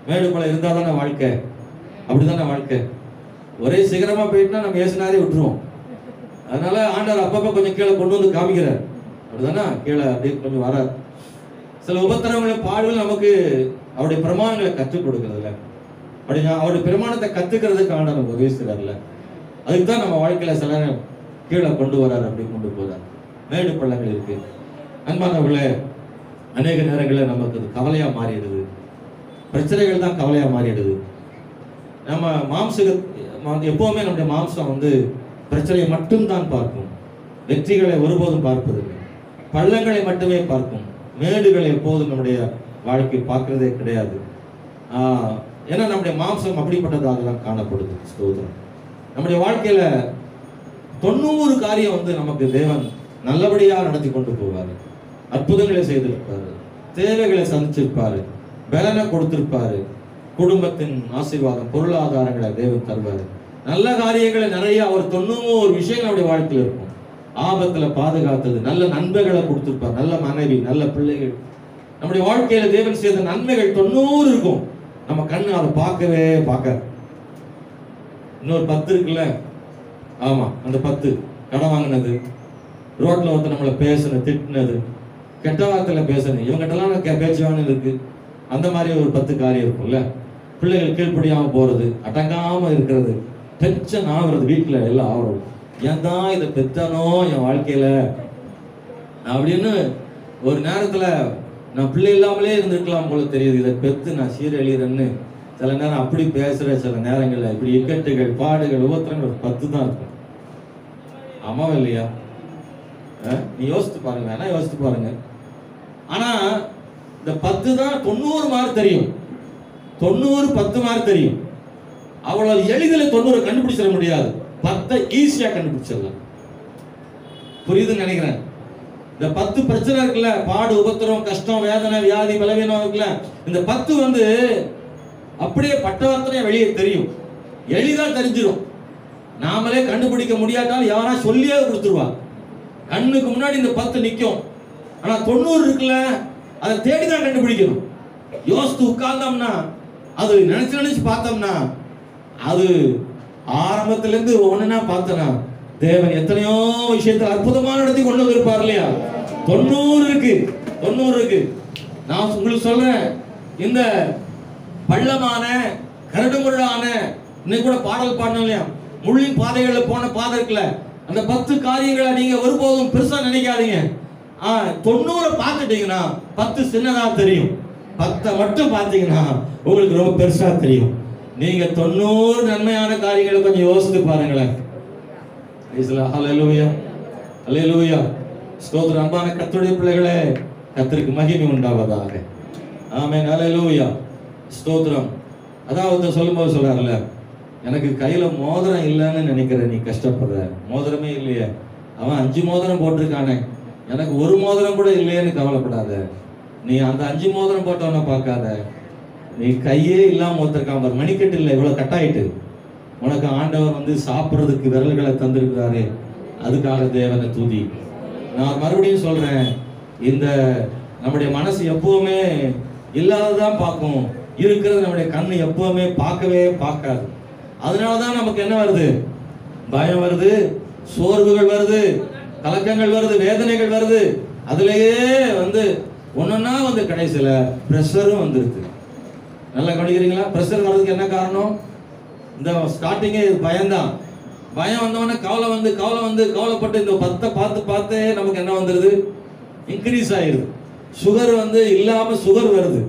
மேடு பள்ளம் இருந்தா தானே வாழ்க்கை, அப்படித்தானே வாழ்க்கை. ஒரே சிகரமா போயிட்டுனா நம்ம ஏசுனாரே விட்டுருவோம். அதனால ஆண்டவர் அப்பப்ப கொஞ்சம் கீழே கொண்டு வந்து காமிக்கிறார், அப்படிதானே, கீழே அப்படியே கொஞ்சம் வரார். சில உபத்திரவங்களை பாடுகள் நமக்கு அவருடைய பிரமாணங்களை கற்றுக் கொடுக்கறதுல, அப்படி அவருடைய பிரமாணத்தை கத்துக்கிறதுக்கு ஆண்டவர் நமக்கு உதவி செய்யறாருல. அதுக்கு தான் நம்ம வாழ்க்கையில சில கீழே கொண்டு வராரு, அப்படி கொண்டு போறார். மேடு பள்ளங்கள் இருக்கு. அன்பானவர்களே, அநேக நேரங்களில் நமக்கு அது கவலையா மாறிடுது. பிரச்சனைகள் தான் கவலையா மாறிடுது. நம்ம எப்பவுமே நம்முடைய மாம்சம் வந்து பிரச்சனையை மட்டும்தான் பார்க்கும், வெற்றிகளை ஒருபோதும் பார்ப்பதில்லை. பள்ளங்களை மட்டுமே பார்க்கும், மேடுகளை எப்போதும் நம்முடைய வாழ்க்கை பார்க்கிறதே கிடையாது. ஏன்னா நம்முடைய மாம்சம் அப்படிப்பட்டதாக தான் காணப்படுது. ஸ்தோத்திரம். நம்முடைய வாழ்க்கையில 90 காரியம் வந்து நமக்கு தேவன் நல்லபடியாக நடத்தி கொண்டு போவாரு. அற்புதங்களை செய்திருப்பாரு, தேவைகளை சந்திச்சிருப்பாரு, பலனை கொடுத்திருப்பாரு, குடும்பத்தின் ஆசீர்வாதம், பொருளாதாரங்களை தேவன் தருவாரு. நல்ல காரியங்களை நிறைய அவர் 90 விஷயங்கள் நம்முடைய வாழ்க்கையில் இருக்கும். ஆபத்துல பாதுகாத்தது, நல்ல நன்மைகளை கொடுத்திருப்பார், நல்ல மனைவி, நல்ல பிள்ளைகள். நம்முடைய வாழ்க்கையில தேவன் செய்த நன்மைகள் 90 இருக்கும். நம்ம கண்ணு அதை பார்க்கவே பார்க்க. இன்னொரு 10 இருக்குல்ல, ஆமா, அந்த 10 கடன் வாங்கினது, ரோட்ல ஒருத்தர் நம்மளை பேசுனது, திட்டினது, கெட்ட வார்த்தையில பேசுனது, இவங்கிட்டலாம் பேச்சு வாங்கினது இருக்கு. அந்த மாதிரி ஒரு 10 காரியம் இருக்கும்ல. பிள்ளைகள் கீழ்ப்படியாம போறது, அடங்காம இருக்கிறது, டென்ஷன் ஆகுறது, வீட்டுல எல்லாம் ஆகும். ஏன் தான் இதை பெத்தானோ என் வாழ்க்கையில அப்படின்னு ஒரு நேரத்துல நான் பிள்ளை இல்லாமலே இருந்திருக்கலாம் போல தெரியுது. இதை பெத்து நான் சீரழிறேன்னு சில நேரம் அப்படி பேசுற, சில நேரங்கள்ல இப்படி இக்கட்டுகள், பாடுகள், உபத்திரங்கள் 10 தான் இருக்கும். ஆமாவா இல்லையா? நீ யோசித்து பாருங்க, வேணா யோசித்து பாருங்க. ஆனா இந்த 10 தான் 90 மார்க் தெரியும். 90 10 மார்க் தெரியும். அவ்வளவு எளிதில் 90 கண்டுபிடிச்சிட முடியாது. 10 ஈஸியா கண்டுபிடிச்சிடலாம். புரியுதுன்னு நினைக்கிறேன். இந்த 10 பிரச்சனை இருக்குல்ல, பாடு, உபத்திரம், கஷ்டம், வேதனை, வியாதி, பலவீனம் இருக்குல்ல, இந்த 10 வந்து அப்படியே பட்டவர்த்தனை வெளியே தெரியும், எளிதா தெரிஞ்சிடும். நாமளே கண்டுபிடிக்க முடியாட்டாலும் யாரா சொல்லியே கொடுத்துருவா. கண்ணுக்கு முன்னாடி இந்த 10 நிற்கும். ஆனா 90 இருக்குல்ல, அதை தேடிதான் கண்டுபிடிக்கணும். யோசித்து உட்கார்ந்தோம்னா, அது நினைச்சு பார்த்தோம்னா, அது ஆரம்பத்துல இருந்து ஒண்ணுன்னா பார்த்தனா தேவன் எத்தனையோ விஷயத்தை அற்புதமான நடத்தி கொண்டு வந்திருப்பார் இல்லையா? 90 இருக்கு, 90 இருக்கு. நான் உங்களுக்கு சொல்றேன், இந்த பள்ளமான கரடுமுரடான, இன்னைக்கு கூட பாடல் பாடணும் இல்லையா, முள்ளின் பாதைகளில் போன பாதை இருக்குல்ல, அந்த 10 காரியங்களை நீங்க ஒருபோதும் பெருசா நினைக்காதீங்க. 90 பார்த்துட்டீங்கன்னா 10 சின்னதா தெரியும். 10 மட்டும் பார்த்தீங்கன்னா உங்களுக்கு ரொம்ப பெருசா தெரியும். நீங்க 90 நன்மையான காரியங்களை கொஞ்சம் யோசித்து பாருங்களேன். ஹல்லேலூயா, ஹல்லேலூயா. ஸ்தோத்திரம். அன்பான கர்த்தருடைய பிள்ளைகளே, கர்த்தருக்கு மகிமை உண்டாவதாக. ஆமென், ஹல்லேலூயா, ஸ்தோத்திரம். அதாவது சொல்லும்போது சொல்றாருல்ல, எனக்கு கையில மோதிரம் இல்லைன்னு நினைக்கிற, நீ கஷ்டப்படுற, மோதிரமே இல்லையே, அவன் 5 மோதிரம் போட்டிருக்கானே, எனக்கு ஒரு மோதிரம் கூட இல்லையேன்னு கவலைப்படாத. நீ அந்த 5 மோதிரம் போட்டவனை பார்க்காத, நீ கையே இல்லாம ஒருத்தருக்காம, மணிக்கட்டு இல்லை, இவ்வளவு கட்டாயிட்டு உனக்கு ஆண்டவர் வந்து சாப்பிட்றதுக்கு விரல்களை தந்திருக்கிறாரு. அதுக்காக தேவனை துதி. நான் மறுபடியும் சொல்றேன், இந்த நம்முடைய மனசு எப்பவுமே இல்லாததான் பார்க்கும், இருக்கிறது நம்முடைய கண்ணு எப்பவுமே பார்க்கவே பார்க்காது. அதனாலதான் நமக்கு என்ன வருது? பயம் வருது, சோர்வுகள் வருது, கலக்கங்கள் வருது, வேதனைகள் வருது. அதுலயே வந்து ஒன்னொன்னா வந்து கடைசியில பிரஷரும் வந்துருக்கு. நல்லா கவனிக்கிறீங்களா? பிரஷர் வர்றதுக்கு என்ன காரணம்? இந்த ஸ்டார்டிங்கே பயம்தான். பயம் வந்தவொடனே கவலை வந்து கவலைப்பட்டு இந்த 10 பார்த்து நமக்கு என்ன வந்துருது? இன்க்ரீஸ் ஆயிருது. சுகர் வந்து இல்லாம சுகர் வருது,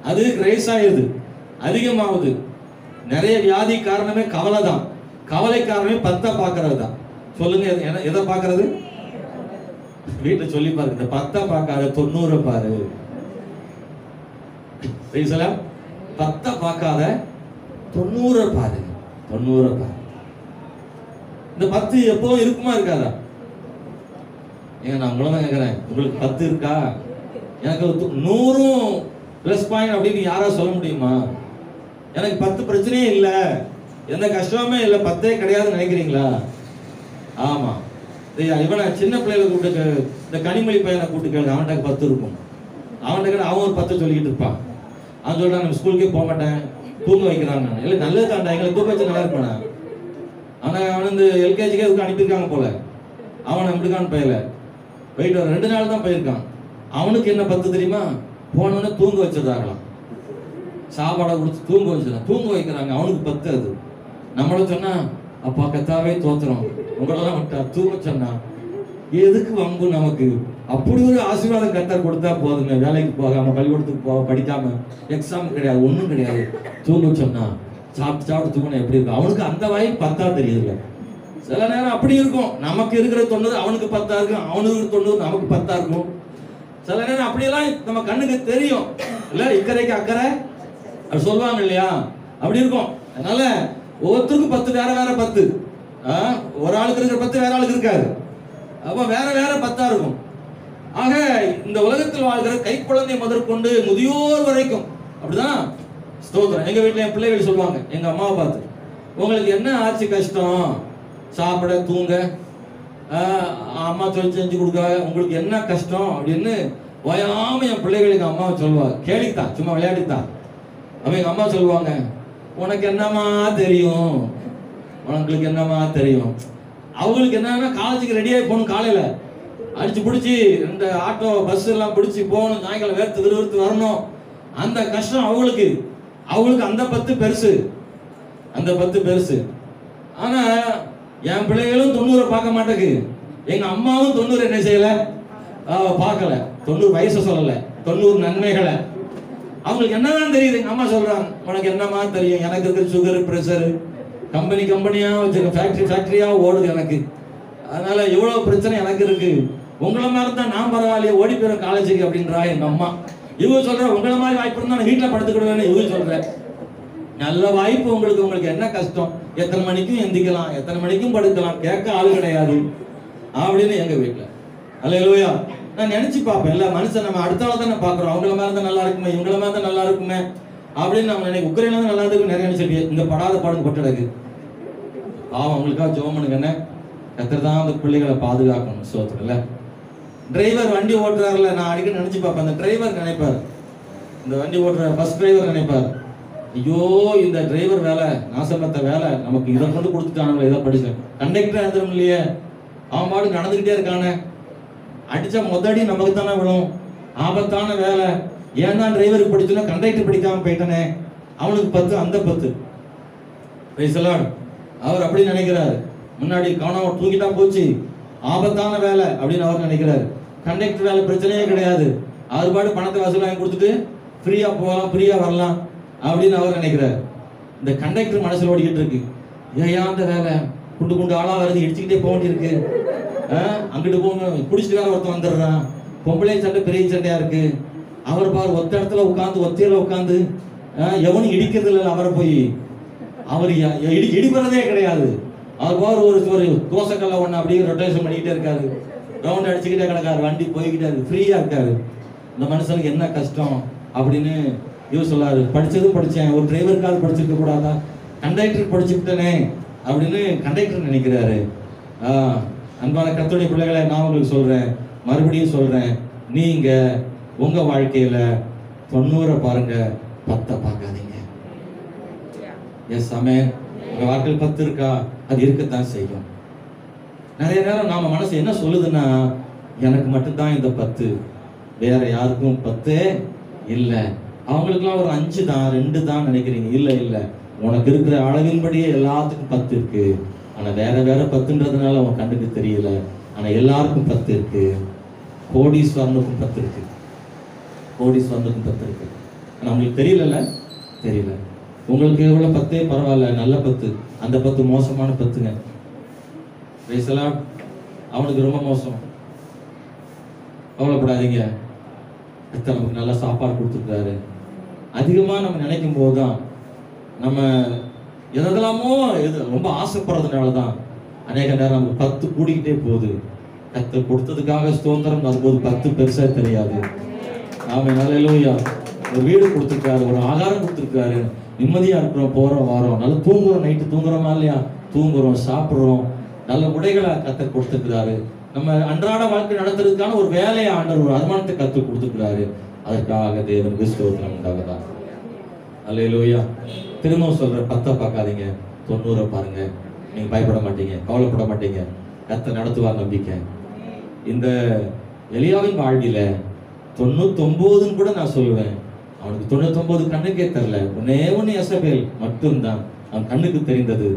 அது ரைஸ் ஆயிருது, அதிகமாகுது. நிறைய வியாதி காரணமே கவலை தான். கவலை காரணமே 10 பார்க்கறது தான். சொல்லுங்க, எதை பார்க்கறது? வீட்டுல சொல்லி பாருங்க, இந்த 10 பார்க்காத 90 பாரு. 10 பார்க்காத 90 பாரு, 90 பாரு. இந்த 10 எப்பவும் இருக்குமா இருக்காதா? ஏங்க நான் உங்களை தான் கேட்கிறேன், உங்களுக்கு 10 இருக்கா? எனக்கு 100 பிளஸ் பாயிண்ட் அப்படின்னு யாரா சொல்ல முடியுமா? எனக்கு 10 பிரச்சனையே இல்லை, எந்த கஷ்டமே இல்லை, 10 கிடையாதுன்னு நினைக்கிறீங்களா? ஆமா, இவனை சின்ன பிள்ளைகளை கூப்பிட்டு, இந்த கனிமொழி பையனை கூப்பிட்டு கேளுங்க, அவன்கிட்ட 10 இருக்கும். அவன்கிட்ட அவன் ஒரு 10 சொல்லிக்கிட்டு இருப்பான். அவன் சொல்றான், நம்ம ஸ்கூலுக்கே போக மாட்டேன், தூங்க வைக்கிறான். நான் இல்லை, நல்லது தாண்டா, எங்களை தூக்க வச்சு நல்லா இருப்பானா. ஆனால் அவன் வந்து எல்கேஜிக்கே இதுக்கு அனுப்பியிருக்காங்க போல. அவன் அப்படிக்கான்னு பையல போயிட்டு 2 நாள் தான் போயிருக்கான். அவனுக்கு என்ன 10 தெரியுமா? போனவொடனே தூங்க வச்சிருந்தாங்களாம். சாப்பாடை கொடுத்து தூங்க வச்சிருக்காங்க, தூங்க வைக்கிறாங்க. அவனுக்கு 10. அது நம்மள சொன்னா, அப்பா கத்தாவே தோத்துறோம், உங்களெல்லாம் விட்டா தூங்க சொன்னா எதுக்கு வம்பு நமக்கு? அப்படி ஒரு ஆசீர்வாதம் கத்தர் கொடுத்தா போதுமே. வேலைக்கு போகாம, பள்ளிக்கூடத்துக்கு போக, படிக்காம, எக்ஸாம் கிடையாது, ஒன்றும் கிடையாது, தூங்க சொன்னா சாப்பிட்டு தூங்கினா எப்படி இருக்கும்? அவனுக்கு அந்த வாய்ப்பு 10 தெரியுதுல்ல. சில நேரம் அப்படி இருக்கும், நமக்கு இருக்கிற 90 அவனுக்கு 10 இருக்கும், அவனுக்கு 90 நமக்கு 10 இருக்கும். சில நேரம் அப்படியெல்லாம் நம்ம கண்ணுக்கு தெரியும் இல்ல, இக்கரைக்கு அக்கறை அப்படி சொல்லுவாங்க இல்லையா, அப்படி இருக்கும். அதனால ஒவ்வொருத்தருக்கும் 10 வேற வேற 10. ஒரு ஆளுக்கு இருக்கிற 10 வேற ஆளுக்கு இருக்காது. அப்ப வேற வேற 10 இருக்கும். ஆக இந்த உலகத்தில் வாழ்கிற கைக்குழந்தை முதற்கொண்டு முதியோர் வரைக்கும் அப்படிதான். ஸ்தோத்திரம். எங்க வீட்டுல என் பிள்ளைகள் சொல்லுவாங்க, எங்க அம்மாவை பார்த்து, உங்களுக்கு என்ன ஆச்சு கஷ்டம்? சாப்பிட, தூங்க, அம்மா சொல்லி செஞ்சு கொடுக்க, உங்களுக்கு என்ன கஷ்டம் அப்படின்னு ஓயாம என் பிள்ளைகள் எங்க அம்மாவை சொல்லுவாங்க. கேலித்தான், சும்மா விளையாடித்தான். அப்ப எங்க அம்மா சொல்லுவாங்க, உனக்கு என்னமா தெரியும், உனக்கு என்னமா தெரியும். அவங்களுக்கு என்னன்னா, காலேஜுக்கு ரெடியாகி போகணும், காலையில அடிச்சு பிடிச்சி 2 ஆட்டோ பஸ் எல்லாம் பிடிச்சி போகணும், சாயங்காலம் வேர்த்து விறுவிறுத்து வரணும். அந்த கஷ்டம் அவங்களுக்கு அந்த 10 பெருசு, அந்த 10 பெருசு. ஆனா என் பிள்ளைகளும் 90 பார்க்க மாட்டேங்குது, எங்க அம்மாவும் 90 என்ன செய்யல, பார்க்கல. 90 வயசு சொல்லல, 90 நன்மைகளை. அவங்களுக்கு என்னதான் தெரியுது? எங்க அம்மா சொல்றாங்க, உனக்கு என்னமா தெரியும், எனக்கு இருக்கிற சுகர், பிரஷர், கம்பெனியா வச்சிருக்க, ஃபேக்டரியா ஓடுது எனக்கு, அதனால இவ்வளவு பிரச்சனை எனக்கு இருக்கு. உங்களை மாதிரி தான் நான் பரவாயில்லையே, ஓடி போயிடும் காலேஜுக்கு அப்படின்றா எங்க அம்மா. இவங்க சொல்ற, உங்களை மாதிரி வாய்ப்பு இருந்தா நான் வீட்டுல படுத்துக்கிடுவேன்னு இவங்க சொல்ற. நல்ல வாய்ப்பு உங்களுக்கு என்ன கஷ்டம்? எத்தனை மணிக்கும் எந்திக்கலாம், எத்தனை மணிக்கும் படுக்கலாம், கேட்க ஆளு கிடையாது அப்படின்னு எங்க வீட்டுல. அல்லேலூயா. நான் நினைச்சு பார்ப்பேன், இல்ல மனுஷன் நம்ம அடுத்தால தானே பாக்குறோம், அவங்கள மாதிரி தான் நல்லா இருக்குமே, இவங்கள மாதிரி தான் நல்லா இருக்குமே அப்படின்னு நம்ம நினைக்க. உக்ரைன்ல தான் நல்லா இருக்கு நிறைய நினைச்சிருக்கேன். இங்க படாத பாடுங்க பட்டடக்கு பாவம், அவங்களுக்காக ஜெபம் பண்ணுங்க. என்ன கத்தர் தான் அந்த பிள்ளைகளை பாதுகாக்கணும். சோத்துல டிரைவர் வண்டி ஓட்டுறாருல, நான் அடிக்கடி நினைச்சு பார்ப்பேன், அந்த டிரைவர் நினைப்பார், இந்த வண்டி ஓட்டுற பஸ் டிரைவர் நினைப்பார், ஐயோ இந்த டிரைவர் வேலை, நாசப்பட்ட வேலை, நமக்கு இதை கொண்டு கொடுத்துட்டானுங்களே, இதை படிச்சேன். கண்டக்டர் எழுதுறோம் இல்லையே, அவன் பாடு நடந்துகிட்டே இருக்கானே, அடிச்சா மொதடி நமக்கு தானே விடும், ஆபத்தான வேலை. ஏன் தான் டிரைவருக்கு படிச்சோன்னா கண்டக்டர் படிக்காம போயிட்டானே, அவனுக்கு 10 அந்த 10. அவர் அப்படி நினைக்கிறாரு. முன்னாடி காணாம தூக்கிட்டா போச்சு, ஆபத்தான வேலை அப்படின்னு அவர் நினைக்கிறாரு. கண்டக்டர் வேலை பிரச்சனையே கிடையாது, அவர் பாடு பணத்தை வசூல் வாங்கி கொடுத்துட்டு ஃப்ரீயா போகலாம், ஃப்ரீயா வரலாம் அப்படின்னு அவர் நினைக்கிறார். இந்த கண்டக்டர் மனசுல ஓடிக்கிட்டு இருக்கு, ஏன் அந்த வேலை, குண்டு ஆளா வருது, இடிச்சுக்கிட்டே போக வேண்டியிருக்கு, அங்கிட்டு போங்க, குடிச்சிட்டு வேற ஒருத்தன் வந்துடுறான், பொம்பளை சண்டை பெரிய சண்டையா இருக்கு, அவர் பாரு ஒத்த இடத்துல உட்காந்து, ஒத்தையில உட்காந்து எவனும் இடிக்கிறது இல்லை, அவரை போய் அவர் இடிப்பறதே கிடையாது. அவர் பாரு ஒரு தோசைக்கல்ல ஒண்ணு அப்படியே ரொட்டேஷன் பண்ணிக்கிட்டே இருக்காரு, ரவுண்ட் அடிச்சுக்கிட்டே கிடக்காரு, வண்டி போய்கிட்டே இருக்கு, ஃப்ரீயா இருக்காரு. இந்த மனுஷனுக்கு என்ன கஷ்டம் அப்படின்னு இவர் சொல்லாரு. படிச்சதும் படிச்சேன், ஒரு டிரைவருக்காவது படிச்சிருக்க கூடாதா, கண்டக்டருக்கு படிச்சுக்கிட்டேனே அப்படின்னு கண்டக்டர் நினைக்கிறாரு. அன்பான கர்த்தருடைய பிள்ளைகளை, நான் உங்களுக்கு சொல்றேன், மறுபடியும் சொல்றேன், நீங்க உங்க வாழ்க்கையில 90 பாருங்க, 10 பார்க்காதீங்க. எஸ் ஆமென். உங்க வாழ்க்கையில் 10 இருக்கா, அது இருக்கத்தான் செய்யும். நிறைய நேரம் நாம மனசு என்ன சொல்லுதுன்னா, எனக்கு மட்டும்தான் இந்த 10, வேற யாருக்கும் 10 இல்லை, அவங்களுக்குலாம் ஒரு 5 தான், 2 தான் நினைக்கிறீங்க. இல்ல, உனக்கு இருக்கிற அளவின்படியே எல்லாத்துக்கும் 10 இருக்கு. ஆனா வேற வேற 10ன்றதுனால உன் கண்ணுக்கு தெரியல. ஆனா எல்லாருக்கும் 10 இருக்கு. கோடீஸ்வரனுக்கும் 10 இருக்கு, கோடீஸ்வரனுக்கும் 10 இருக்கு. ஆனா உங்களுக்கு தெரியல. உங்களுக்கு எவ்வளவு 10 பரவாயில்ல, நல்ல 10. அந்த 10 மோசமான 10ங்க. அவனுக்கு ரொம்ப மோசம். கவலைப்படாதீங்க, நமக்கு நல்ல சாப்பாடு கொடுத்துருக்காரு. அதிகமா நம்ம நினைக்கும் போதுதான், நம்ம எதெல்லாமோ ரொம்ப ஆசைப்படுறதுனாலதான் அநேக நேரம் நமக்கு 10 கூடிக்கிட்டே போகுது. கர்த்தர் கொடுத்ததுக்காக ஸ்தோத்திரம். அதுபோது 10 பெருசா தெரியாது. ஆமென், அல்லேலூயா. ஒரு வீடு கொடுத்துருக்காரு, ஒரு ஆகாரம் கொடுத்துருக்காரு, நிம்மதியா இருக்கிறோம், போறோம் வாரோம், நல்லா தூங்குறோம், நைட்டு தூங்குறோமா இல்லையா, தூங்குறோம், சாப்பிடுறோம், நல்ல உடைகளை கத்தர் கொடுத்துக்கிறாரு. நம்ம அன்றாட வாழ்க்கை நடத்துறதுக்கான ஒரு வேலையை ஆண்டவர், ஒரு வருமானத்தை கத்து கொடுத்துக்கிறாரு. அதற்காக தேவனுக்கு ஸ்தோத்திரம் உண்டாகுதா. அல்லேலூயா. திரும்பவும் சொல்ற, 10 பார்க்காதீங்க, 90 பாருங்க. நீங்க பயப்பட மாட்டீங்க, கவலைப்பட மாட்டீங்க. கர்த்தர் நடத்துவார் நம்பிக்கை. இந்த எலியாவின் வாழ்வில 99 கூட நான் சொல்லுவேன். அவனுக்கு 99 கண்ணுக்கே தெரியல. ஒன்னே எசபேல் மட்டும்தான் அவன் கண்ணுக்கு தெரிந்தது.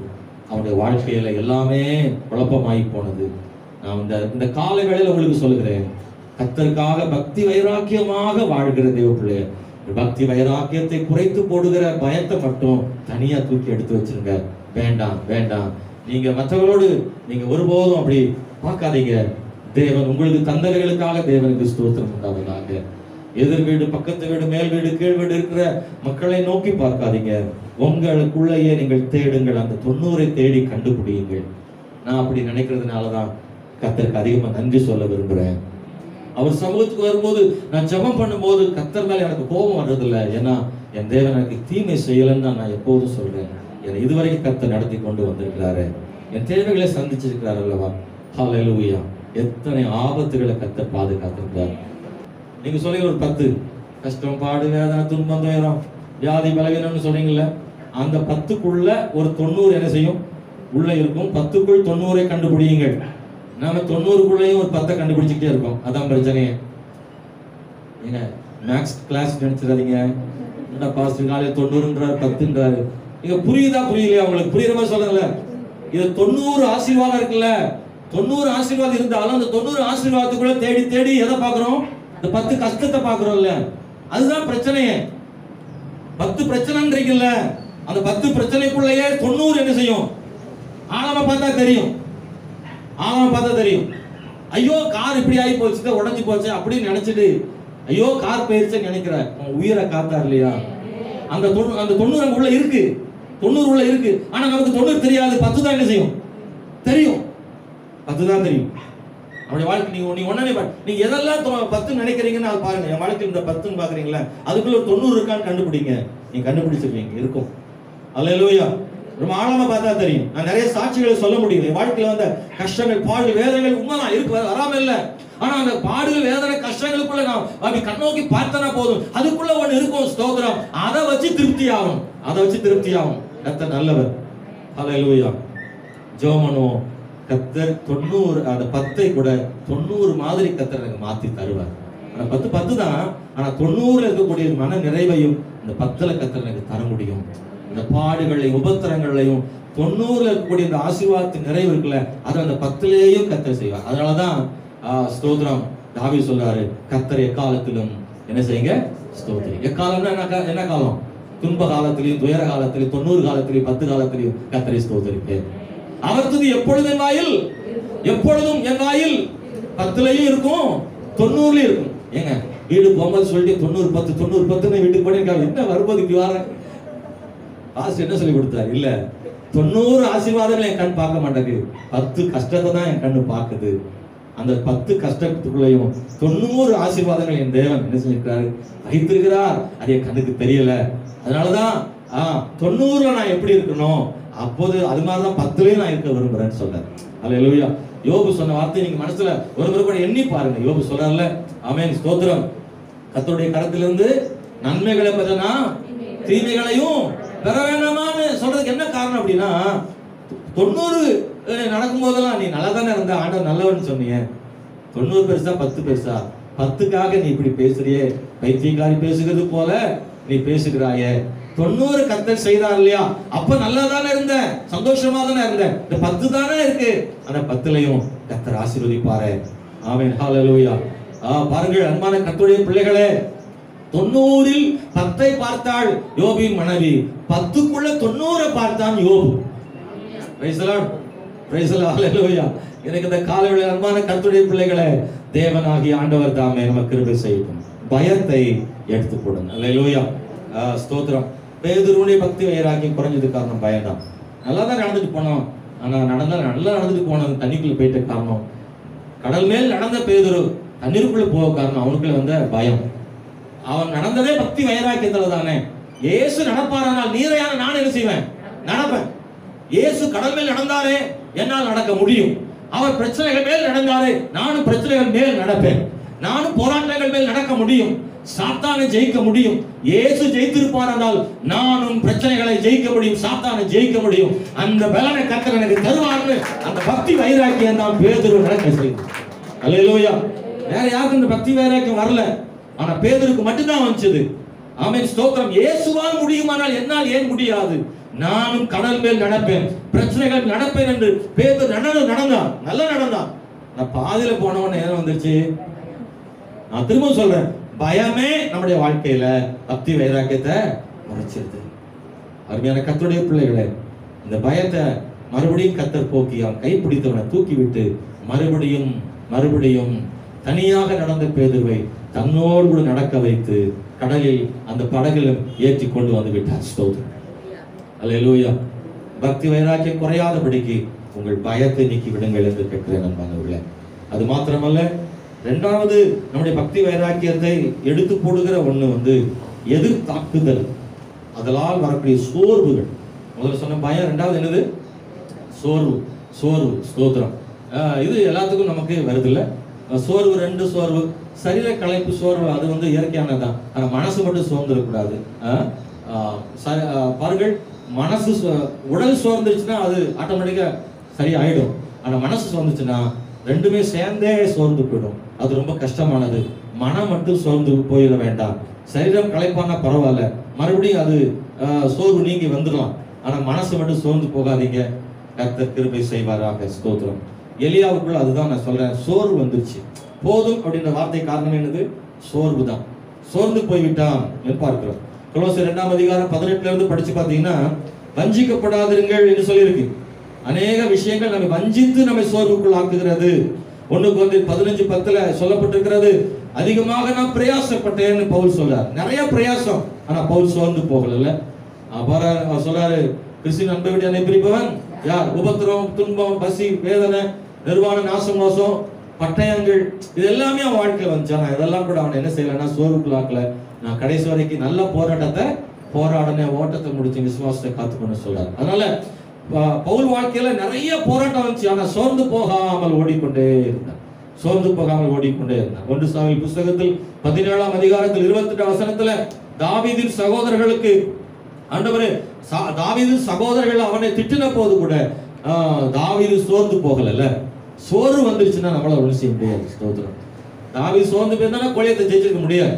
அவனுடைய வாழ்க்கையில எல்லாமே குழப்பமாகி போனது. நான் இந்த கால வேளையில உங்களுக்கு சொல்லுகிறேன், கர்த்தருக்காக பக்தி வைராக்கியமாக வாழ்கிற தேவ பிள்ளைய, பக்தி வைராக்கியத்தை குறைத்து போடுகிற பயத்தை மட்டும் தனியா தூக்கி எடுத்து வச்சிருங்க. வேண்டாம் வேண்டாம். நீங்க மற்றவர்களோடு நீங்க ஒருபோதும் அப்படி பார்க்காதீங்க. தேவன் உங்களுக்கு தந்தவைகளுக்காக தேவனுக்கு ஸ்தோத்திரம் உண்டாவதாக. எதிர் வீடு, பக்கத்து வீடு, மேல் வீடு, கீழ் வீடு இருக்கிற மக்களை நோக்கி பார்க்காதீங்க. உங்களுக்குள்ளேயே நீங்கள் தேடுங்கள். அந்த 90 தேடி கண்டுபிடியுங்கள். நான் அப்படி நினைக்கிறதுனாலதான் கர்த்தருக்கு அதிகமா நன்றி சொல்ல விரும்புறேன். அவர் சமூகத்துக்கு வரும்போது, நான் ஜெபம் பண்ணும்போது கர்த்தர் மேல எனக்கு கோபம் வர்றதில்லை. ஏன்னா என் தேவன் எனக்கு தீமை செய்யலன்னு நான் எப்போதும் சொல்றேன். என்னை இதுவரைக்கும் கர்த்தர் நடத்தி கொண்டு வந்திருக்கிறாரு. என் தேவைகளை சந்திச்சிருக்கிறார் அல்லவா. ஹல்லேலூயா. எத்தனை ஆபத்துகளை கர்த்தர் பாதுகாத்திருக்கிறார். நீங்க சொல்றீங்க ஒரு 10 கஷ்டம், பாடு, வேதனை, துன்பம், துயரம், வியாதி, பலவீனம்னு சொல்றீங்கல்ல. அந்த 10க்குள்ள ஒரு 90 என்ன செய்யும்? உள்ள இருக்கும். 10க்குள் 90 கண்டுபிடியுங்கள். நாம 90க்குள்ளேயும் ஒரு 10 கண்டுபிடிச்சுக்கிட்டே இருக்கோம். அதான் பிரச்சனையே. ஏங்க மேக்ஸ் கிளாஸ் நினைச்சிடாதீங்க. என்ன பாஸ்டர் காலையில் 90ன்றாரு, 10ன்றாரு. நீங்க புரியுதா புரியலையா? உங்களுக்கு புரியுற மாதிரி சொல்லுங்கல்ல. இது 90 ஆசீர்வாதம் இருக்குல்ல. 90 ஆசீர்வாதம் இருந்தாலும் அந்த 90 ஆசீர்வாதத்துக்குள்ள தேடி தேடி எதை பார்க்கிறோம்? இந்த 10 கஷ்டத்தை பார்க்கிறோம்ல. அதுதான் பிரச்சனையே. 10 பிரச்சனைன்றீங்கல்ல, அந்த 10 பிரச்சனைக்குள்ளேயே 90 என்ன செய்யும்? ஆழமா பார்த்தா தெரியும். ஆழமா பார்த்தா தெரியும். ஐயோ கார் இப்படி ஆகி போச்சு, உடஞ்சி போச்சு அப்படின்னு நினைச்சிட்டு ஐயோ கார் போயிருச்சுன்னு நினைக்கிற உயிரை காத்தா இல்லையா? அந்த 90 உள்ள இருக்கு. 90 உள்ள இருக்கு. ஆனா நமக்கு 90 தெரியாது. 10 தான் என்ன செய்யும்? தெரியும். 10 தான் தெரியும். அவருடைய வாழ்க்கை நீங்க ஒண்ணே நீங்க எதெல்லாம் 10 நினைக்கிறீங்கன்னு அது பாருங்க. என் வாழ்க்கையில் இந்த 10ன்னு பாக்குறீங்களா, அதுக்குள்ள ஒரு 90 இருக்கான்னு கண்டுபிடிங்க. நீங்க கண்டுபிடிச்சிருவீங்க. இருக்கும். அல்லேலூயா. ரொம்ப ஆழமா பார்த்தா தெரியும். நான் நிறைய சாட்சிகளை சொல்ல முடியும். என் வாழ்க்கையில வந்த கஷ்டங்கள், பாடு, வேதனைகள் உண்மைதான் இருக்கு, வராம இல்ல. ஆனா அந்த பாடுகள், வேதனை, கஷ்டங்களுக்குள்ள நான் அப்படி கண்ணோக்கி பார்த்தனா போதும். அதுக்குள்ள ஒண்ணு இருக்கும். ஸ்தோத்திரம். அதை வச்சு திருப்தி ஆகும். அதை வச்சு திருப்தி ஆகும். கர்த்தர் நல்லவர். அல்லேலூயா. ஜெபம் பண்ணுவோம். கர்த்தர் 90 அந்த 10 கூட 90 மாதிரி கர்த்தர் எனக்கு மாத்தி தருவார். ஆனா 10 தான். ஆனா 90 இருக்கக்கூடிய மன நிறைவையும் இந்த 10ல கர்த்தர் எனக்கு தர முடியும். இந்த பாடுகளையும் உபத்திரங்களையும் 90 இருக்கக்கூடிய இந்த ஆசீர்வாதத்தின் நிறைவு இருக்குல்ல, அதை அந்த 10லேயும் கர்த்தர் செய்வார். அதனாலதான் ஸ்தோத்திரம் தாவீது சொல்றாரு, கர்த்தர் எக்காலத்திலும் என்ன செய்யுங்க? ஸ்தோத்திரம். எக்காலம்னா என்ன காலம்? துன்ப காலத்திலையும், துயர காலத்திலையும், 90 காலத்திலையும், 10 காலத்திலையும் கர்த்தரை ஸ்தோத்திரிப்பேன். அவர் துதி எப்பொழுதும் என் வாயில், எப்பொழுதும் என் வாயில். 10லையும் இருக்கும், 90லையும் இருக்கும். ஏங்க வீடு போகும்போது சொல்லிட்டு 90 10 90 10 வீட்டுக்கு போயிருக்காங்க. என்ன வரும்போது இப்படி வர பாஸ்டர் என்ன சொல்லி கொடுத்தாரு? இல்ல 90 ஆசீர்வாதங்களை என் கண் பார்க்க மாட்டேங்குது, 10 கஷ்டத்தை தான் என் கண்ணு பார்க்குது. அந்த 10 கஷ்டத்துக்குள்ளேயும் 90 ஆசீர்வாதங்கள் என் தேவன் என்ன செஞ்சிருக்கிறாரு? வைத்திருக்கிறார். அது என் கண்ணுக்கு தெரியல. அதனாலதான் 90ல நான் எப்படி இருக்கணும், அப்போது அது மாதிரிதான் 10லையும் நான் இருக்க விரும்புறேன்னு சொல்றேன். அல்லேலூயா. யோபு சொன்ன வார்த்தை நீங்க மனசுல ஒரு முறை கூட எண்ணி பாருங்க. யோபு சொல்றாருல, ஆமென் ஸ்தோத்திரம், கர்த்தருடைய கரத்திலிருந்து நன்மைகளை பெறனா தீமைகளையும் பெற வேண்டாமான்னு சொல்றதுக்கு என்ன காரணம் அப்படின்னா, 90 நடக்கும் போதெல்லாம் நீ நல்லா தானே இருந்த, ஆண்டவர் நல்லவன்னு சொன்னீங்க. 90 பெருசா 10 பெருசா? 10க்காக நீ இப்படி பேசுறியே, பைத்தியக்காரி பேசுகிறது போல நீ பேசுகிறாயே. 90 கர்த்தர் செய்தார் இல்லையா, அப்ப நல்லா தானே இருந்த, சந்தோஷமா தானே இருந்த. இந்த 10 தானே இருக்கு, ஆனா 10லையும் கர்த்தர் ஆசீர்வதிப்பாரே. ஆமென் ஹல்லேலூயா. பாருங்கள் அன்பான கர்த்தருடைய பிள்ளைகளே, 90ல் 10ஐ பார்த்தாள் யோபின் மனைவி, 10க்குள்ள 90 பார்த்தான் யோபு. Praise the lord, praise the lord, hallelujah. எனக்கு இந்த காலையில அன்பான கர்த்தருடைய பிள்ளைகளே, தேவனாகிய ஆண்டவர் தாமே நமக்கு கிருபை செய்யட்டும். பயத்தை எடுத்து போடுங்க. ஹல்லேலூயா. ஸ்தோத்திரம். பேதுருவுடைய பக்தி வைராக்கியம் குறைஞ்சது காரணம் பயம்தான். நல்லா தான் நடந்துட்டு போனோம், ஆனா நல்லா நடந்துட்டு போனது தண்ணிக்குள்ள போயிட்ட காரணம், கடல் மேல் நடந்த பேதுரு தண்ணீருக்குள்ள போக காரணம் அவனுக்குள்ள வந்த பயம். அவன் நடந்ததே பக்தி வைராக்கியத்துல தானே. இயேசு நடப்பாரானால் நீரையான நான் என்ன செய்வேன்? நடப்பேன். இயேசு கடல் மேல் நடந்தாரே, என்னால் நடக்க முடியும். அவர் பிரச்சனைகள் மேல் நடந்தாரே, நானும் பிரச்சனைகள் மேல் நடப்பேன். நானும் போராட்டங்கள் மேல் நடக்க முடியும். சாத்தானை ஜெயிக்க முடியும். இயேசு ஜெயித்திருப்பார் என்றால் நானும் பிரச்சனைகளை ஜெயிக்க முடியும், சாத்தானை ஜெயிக்க முடியும். அந்த பலனை கர்த்தர் எனக்கு தருவார்னு அந்த பக்தி வைராக்கியம் தான் பேதுரு நடக்க செய்யும். அல்லேலூயா. வேற யாருக்கும் இந்த பக்தி வைராக்கியம் வரல, ஆனா பேதுருக்கு மட்டும்தான் வந்துச்சு. ஆமென், ஸ்தோத்திரம். இயேசுவால் முடியுமானால் என்னால் ஏன் முடியாது? நானும் கடல் மேல் நடப்பேன், பிரச்சனைகள் நடப்பேன் என்று பேதுரு நடந்தான், நல்லா நடந்தான். நான் பாதியில போனவன நேரம் வந்துருச்சு. நான் திரும்ப சொல்றேன், பயமே நம்முடைய வாழ்க்கையில பக்தி வைராக்கியத்தை மறைச்சிருது. அருமையான கர்த்தருடைய பிள்ளைகளே, இந்த பயத்தை மறுபடியும் கர்த்தர் போக்கி அவன் கைப்பிடித்தவனை தூக்கி விட்டு மறுபடியும் மறுபடியும் தனியாக நடந்த பேதுருவை தன்னோடு கூட நடக்க வைத்து கடலில் அந்த படகிலும் ஏற்றி கொண்டு வந்து விட்டார். ஸ்தோத்திரம். அல்லேலூயா. பக்தி வைராக்கியம் குறையாதபடிக்கு உங்கள் பயத்தை நீக்கி விடுங்கள் என்று கேட்கிறேன் நண்பர்களே. அது மாத்திரமல்ல, இரண்டாவது நம்முடைய பக்தி வைராக்கியத்தை எடுத்து போடுகிற ஒண்ணு எதிர் தாக்குதல், அதனால் வரக்கூடிய சோர்வுகள். முதல்ல சொன்ன பயம், இரண்டாவது என்னது? சோர்வு. ஸ்தோத்திரம். இது எல்லாத்துக்கும் நமக்கு வருது இல்ல? சோர்வு, ரெண்டு சோர்வு. சரீர களைப்பு சோர்வு அது இயற்கையானதுதான். ஆனா மனசு மட்டும் சோர்ந்துடக்கூடாது. பாருங்கள், மனசு உடல் சோர்ந்துருச்சுன்னா அது ஆட்டோமேட்டிக்கா சரியாயிடும். ஆனா மனசு சோர்ந்துச்சுன்னா ரெண்டுமே சேர்ந்தே சோர்ந்து போயிடும். அது ரொம்ப கஷ்டமானது. மனம் மட்டும் சோர்ந்து போயிட வேண்டாம். சரீரம் களைப்பானா பரவாயில்ல, மறுபடியும் அது சோர்வு நீங்கி வந்துடலாம். ஆனா மனசு மட்டும் சோர்ந்து போகாதீங்க. கர்த்தர் கிருபை செய்வாராக. ஸ்தோத்திரம். எலியாவுக்குள்ள அதுதான் நான் சொல்றேன், சோர்வு வந்துருச்சு. போதும் அப்படின்ற வார்த்தை காரணம் என்னது? சோர்வு தான். சோர்ந்து போய்விட்டான் என்று பார்க்கிறோம். கொலோசியர் 2ஆம் அதிகாரம் 18 இருந்து படிச்சு பார்த்தீங்கன்னா, வஞ்சிக்கப்படாதிருங்கள் என்று சொல்லியிருக்கு. அநேக விஷயங்கள் நம்மை வஞ்சித்து நம்மை சோர்வுக்குள் ஆக்குகிறது. 1 கொரிந்தியர் 15:10 சொல்லப்பட்டிருக்கிறது, அதிகமாக நான் பிரயாசப்பட்டேன்னு பவுல் சொல்றார். நிறைய பிரயாசம், ஆனா பவுல் சோர்ந்து போகல. அவர் சொல்றாரு, கிறிஸ்துவின் அன்பை விட்டு என்னை பிரிப்பவன் யார்? உபத்திரவம், துன்பம், பசி, வேதனை, நிர்வாண, நாசம், மோசம், பட்டயங்கள், இது எல்லாமே அவன் வாழ்க்கையில வந்துச்சு. ஆனா இதெல்லாம் கூட அவன் என்ன செய்யலன்னா சோர்வுக்குள் ஆக்கல. நான் கடைசி வரைக்கும் நல்ல போராட்டத்தை போராடின, ஓட்டத்தை முடிச்சு விசுவாசத்தை காத்துக்கொண்டு சொல்றாரு. அதனால பவுல் வாழ்க்கையில நிறைய போராட்டம் வந்துச்சு, ஆனா சோர்ந்து போகாமல் ஓடிக்கொண்டே இருந்தார். 1 சாமுவேல் புத்தகத்தில் 17ஆம் அதிகாரத்தில் 28 வசனத்துல தாவீதின் சகோதரர்களுக்கு ஆண்டவரே, தாவீதின் சகோதரர்கள் அவனை திட்டின போது கூட தாவீது சோர்ந்து போகல. சோர்வு வந்துருச்சுன்னா நம்மளால ஒன்றும் செய்ய முடியாது. ஸ்தோத்திரம். தாவீது சோர்ந்து போயிருந்தா கோலியத்தை ஜெயிச்சிருக்க முடியாது.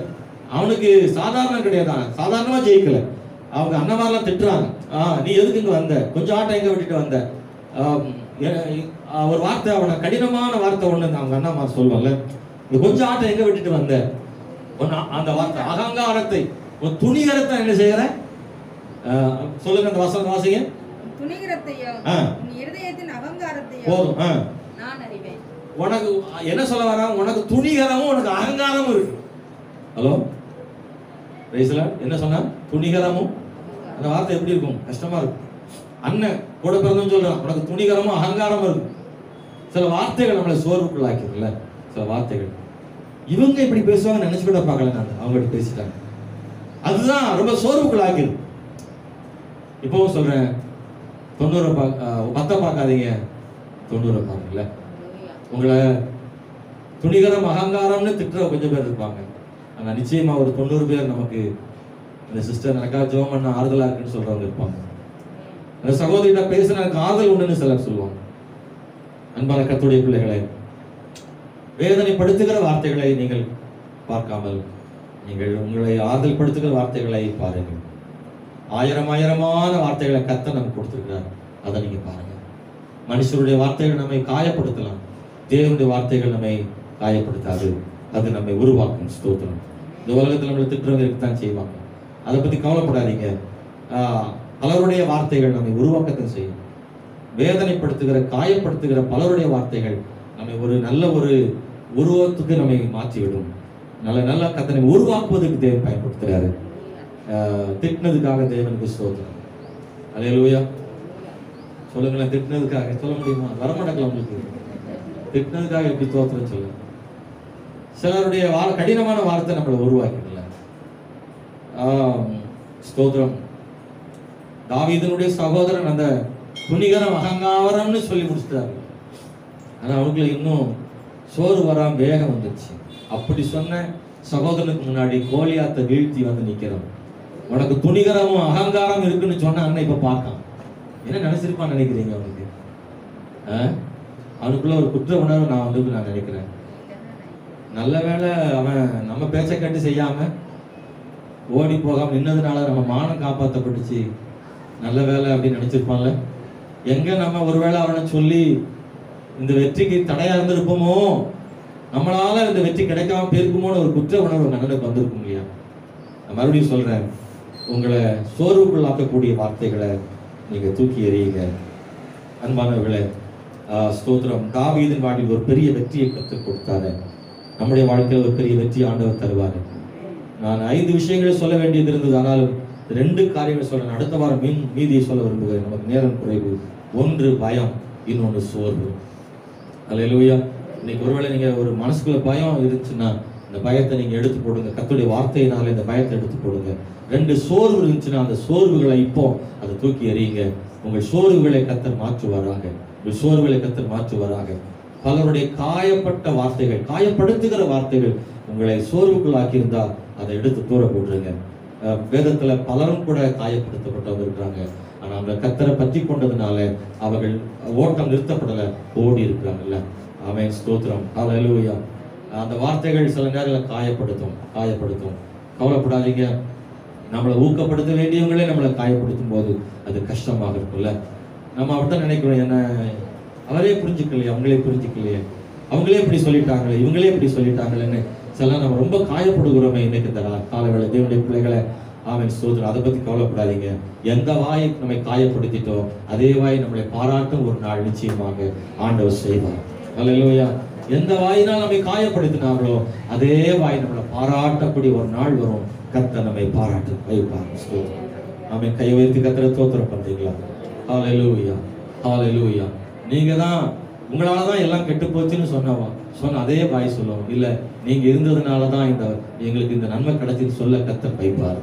அவனுக்கு சாதாரணம் கிடையாது, சாதாரணமா ஜெயிக்கல. அவங்க அண்ணமாரெல்லாம் திட்டுறாங்க, நீ எதுக்கு இங்க வந்த? கொஞ்சம் ஆட்டம் எங்க விட்டுட்டு வந்த? ஒரு வார்த்தை, அவனை கடினமான வார்த்தை ஒண்ணு அவங்க அண்ணாமார் சொல்லுவாங்கல்ல, இந்த கொஞ்சம் ஆட்டம் எங்க விட்டுட்டு வந்த? அந்த வார்த்தை அகங்காரத்தை, உன் துணிகரத்தை என்ன செய்யற? சொல்லுங்க, அந்த வசனம் வாசிங்க. துணிகரத்தையும் இருதயத்தின் அகங்காரத்தையும் போதும். நான் அறிவேன். உனக்கு என்ன சொல்ல வர? உனக்கு துணிகரமும் உனக்கு அகங்காரமும் இருக்கு. ஹலோ, என்ன சொன்னா? துணிகரமும். அந்த வார்த்தை எப்படி இருக்கும்? கஷ்டமா இருக்கும். அண்ணன் கூட பிறந்தவன் சொல்றான், உனக்கு துணிகரமும் அகங்காரமும் இருக்கு. சில வார்த்தைகள் நம்மளை சோர்வுக்குள்ளாக்கிடும்ல. சில வார்த்தைகள் இவங்க இப்படி பேசுவாங்க நினைச்சு கூட பார்க்கல. நான் அவங்க பேசிட்டாங்க, அதுதான் ரொம்ப சோர்வுக்குள்ளாக்கிது. இப்பவும் சொல்றேன், 10 பார்க்காதீங்க, 90 பாருங்கல்ல. உங்களை துணிகரம் அகங்காரம்னு திட்டுற கொஞ்சம் பேர் இருப்பாங்க. ஆனா நிச்சயமா ஒரு 90 பேர் நமக்கு இந்த சிஸ்டர் எனக்கா ஜெபம் பண்ண ஆறுதலா இருக்குன்னு சொல்றவங்க இருப்பாங்க. அந்த சகோதரிகிட்ட பேசின எனக்கு ஆறுதல் உண்டுன்னு சிலர் சொல்லுவாங்க. அன்பான கர்த்தருடைய பிள்ளைகளே, வேதனைப்படுத்துகிற வார்த்தைகளை நீங்கள் பார்க்காமல் நீங்கள் உங்களை ஆறுதல் படுத்துகிற வார்த்தைகளை பாருங்கள். ஆயிரமான வார்த்தைகளை கர்த்தர் நமக்கு கொடுத்திருக்கிறார், அதை நீங்க பாருங்க. மனுஷருடைய வார்த்தைகள் நம்மை காயப்படுத்தலாம், தேவனுடைய வார்த்தைகள் நம்மை காயப்படுத்தாது, அது நம்மை உருவாக்கும். ஸ்தோத்திரம். இந்த உலகத்தில் நம்மளை திட்டுறவங்க இருக்கத்தான் செய்வாங்க, அதை பத்தி கவலைப்படாதீங்க. பலருடைய வார்த்தைகள் நம்மை உருவாக்கத்தான் செய்யும். வேதனைப்படுத்துகிற, காயப்படுத்துகிற பலருடைய வார்த்தைகள் நம்மை ஒரு நல்ல ஒரு உருவத்துக்கு நம்மை மாற்றிவிடும். நல்ல கர்த்தரை உருவாக்குவதற்கு தேவன் பயன்படுத்துகிறாரு. திட்டினதுக்காக தேவனுக்கு ஸ்தோத்திரம். அல்லேலூயா. சொல்லுங்களேன், திட்டினதுக்காக சொல்ல முடியுமா? வரமாட்டேங்கல உங்களுக்கு. திட்டினதுக்காக எப்படி ஸ்தோத்திரம் சொல்ல? சிலருடைய கடினமான வார்த்தை நம்மளை உருவாக்கிடல. ஸ்தோத்திரம். தாவீதினுடைய சகோதரன் அந்த துணிகரம் அகங்காரம்னு சொல்லி முடிச்சிட்டாரு. ஆனா அவங்களுக்கு இன்னும் சோறு வராம வேகம் வந்துச்சு. அப்படி சொன்ன சகோதரனுக்கு முன்னாடி கோலியாத்தை வீழ்த்தி வந்து நிக்கிறோம். உனக்கு துணிகரமும் அகங்காரம் இருக்குன்னு சொன்ன அண்ணன் இப்ப பார்க்கான். என்ன நினைச்சிருப்பான்னு நினைக்கிறீங்க? அவனுக்கு அவனுக்குள்ள ஒரு குற்ற உணர்வு நான் நினைக்கிறேன். நல்ல வேளை அவன் நம்ம பேச்சை கேட்டு செய்யாம ஓடி போகாம நின்னதுனால நம்ம மானம் காப்பாற்றப்பட்டுச்சு. நல்ல வேலை அப்படின்னு நினைச்சிருப்பான்ல. எங்க நம்ம ஒருவேளை அவனை சொல்லி இந்த வெற்றிக்கு தடையா இருந்திருப்போமோ, நம்மளால இந்த வெற்றி கிடைக்காம போயிருக்குமோன்னு ஒரு குற்ற உணர்வு அண்ணனுக்கு வந்திருக்கும் இல்லையா? நான் மறுபடியும் சொல்றேன், உங்களை சோர்வுக்குள்ளாக்கக்கூடிய வார்த்தைகளை நீங்க தூக்கி எறியுங்க. அன்பானவர்களே, ஸ்தோத்திரம். தாவீதின் வாழ்வில் ஒரு பெரிய வெற்றியை கற்றுக் கொடுத்தாரு. நம்முடைய வாழ்க்கையில் ஒரு பெரிய வெற்றி ஆண்டவர் தருவாரு. நான் 5 விஷயங்களை சொல்ல வேண்டியது இருந்தது, ஆனாலும் 2 காரியங்கள் சொல்றேன். அடுத்த வாரம் மீதியை சொல்ல விரும்புகிறேன். நமக்கு நேரம் குறைவு. ஒன்று பயம், இன்னொன்று சோர்வு. அல்லேலூயா. இன்னைக்கு ஒருவேளை நீங்க ஒரு மனசுக்குள்ள பயம் இருந்துச்சுன்னா இந்த பயத்தை நீங்க எடுத்து போடுங்க. கர்த்தருடைய வார்த்தையினால இந்த பயத்தை எடுத்து போடுங்க. 2 சோர்வு இருந்துச்சுன்னா அந்த சோர்வுகளை இப்போ அதை தூக்கி எறியுங்க. உங்கள் சோர்வுகளை கர்த்தர் மாற்றுவாராக. உங்கள் சோர்வுகளை கர்த்தர் மாற்றுவாராக. பலருடைய காயப்பட்ட வார்த்தைகள், காயப்படுத்துகிற வார்த்தைகள் உங்களை சோர்வுக்குள்ளாக்கி இருந்தா அதை எடுத்து தூர போட்டுருங்க. வேதத்துல பலரும் கூட காயப்படுத்தப்பட்டவங்க இருக்கிறாங்க. ஆனா அவங்க கர்த்தரை பற்றி கொண்டதுனால அவர்கள் ஓட்டம் நிறுத்தப்படல, ஓடி இருக்கிறாங்கல்ல. ஆமென், ஸ்தோத்திரம், ஹல்லேலூயா. அந்த வார்த்தைகள் சில நேரங்களில் காயப்படுத்தும். கவலைப்படாதீங்க. நம்மளை ஊக்கப்படுத்த வேண்டியவங்களே நம்மளை காயப்படுத்தும் போது அது கஷ்டமாக இருக்கும்ல. நம்ம அப்படித்தான் நினைக்கிறோம், என்ன அவரே புரிஞ்சுக்கலையே, அவங்களே இப்படி சொல்லிட்டாங்களே, இவங்களே இப்படி சொல்லிட்டாங்களேன்னு சில நம்ம ரொம்ப காயப்படுகிறோமே. இன்னைக்கு இந்த காலவேளை தேவனுடைய பிள்ளைகளை, ஆமென், ஸ்தோத்திரம். அதை பத்தி கவலைப்படாதீங்க. எந்த வாயை நம்மை காயப்படுத்திட்டோம் அதே வாய் நம்மளை பாராட்டும் ஒரு நாள் நிச்சயமாக ஆண்டவர் செய்வார். அல்லேலூயா. எந்த வாயினால் நம்மை காயப்படுத்தினார்களோ அதே வாய் நம்மளை பாராட்டக்கூடிய ஒரு நாள் வரும். கர்த்தர் நம்மை பாராட்டு வைப்பார். ஸ்தோத்திரம். ஆமென். கை உயர்த்தி கர்த்தரை ஸ்தோத்திரம் பண்றீங்களா? ஹல்லேலூயா, ஹல்லேலூயா. நீங்க தான் உங்களால தான் எல்லாம் கெட்டு போச்சுன்னு சொன்ன அதே வாய் சொல்லும், இல்ல நீங்க இருந்ததுனால தான் எங்களுக்கு இந்த நன்மை கிடைச்சுன்னு சொல்ல கர்த்தர் வைப்பார்.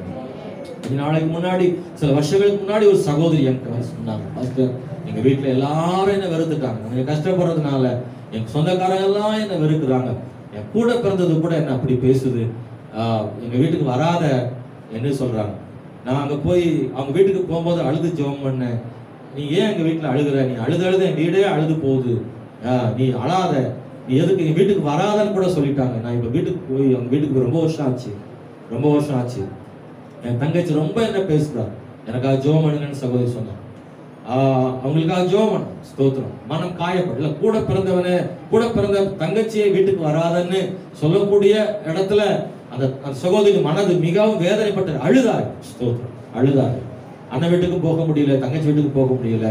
கொஞ்ச நாளைக்கு முன்னாடி, சில வருஷங்களுக்கு முன்னாடி ஒரு சகோதரி என்கிட்ட சொன்னாங்க, பாஸ்டர், எங்க வீட்டுல எல்லாரும் என்ன வெறுத்துட்டாங்க, நீங்க கஷ்டப்படுறதுனால எங்க சொந்தக்காரங்க எல்லாம் என்ன வெறுக்கிறாங்க, என் கூட பிறந்தது கூட என்ன அப்படி பேசுது, எங்க வீட்டுக்கு வராத என்ன சொல்றாங்க. நான் அங்க போய் அவங்க வீட்டுக்கு போகும்போது அழுது ஜெபம் பண்ணேன். நீ ஏன் எங்க வீட்டுல அழுகுற, நீ அழுது என் வீடே அழுது போகுது, நீ அழாத, நீ எதுக்கு எங்க வீட்டுக்கு வராதன்னு கூட சொல்லிட்டாங்க. நான் இப்ப வீட்டுக்கு போய் அவங்க வீட்டுக்கு ரொம்ப வருஷம் ஆச்சு. என் தங்கச்சி ரொம்ப என்ன பேசுறா, எனக்காக ஜெபம் பண்ணுங்கன்னு சகோதரி சொன்னான். அவங்களுக்காக ஜெபம் பண்ண, ஸ்தோத்திரம். மனம் காயப்படல. கூட பிறந்த தங்கச்சியை வீட்டுக்கு வராதன்னு சொல்லக்கூடிய இடத்துல அந்த சகோதரி மனது மிகவும் வேதனைப்பட்டு அழுதாரு. ஸ்தோத்திரம், அழுதாரு. அண்ணன் வீட்டுக்கு போக முடியல, தங்கச்சி வீட்டுக்கு போக முடியல,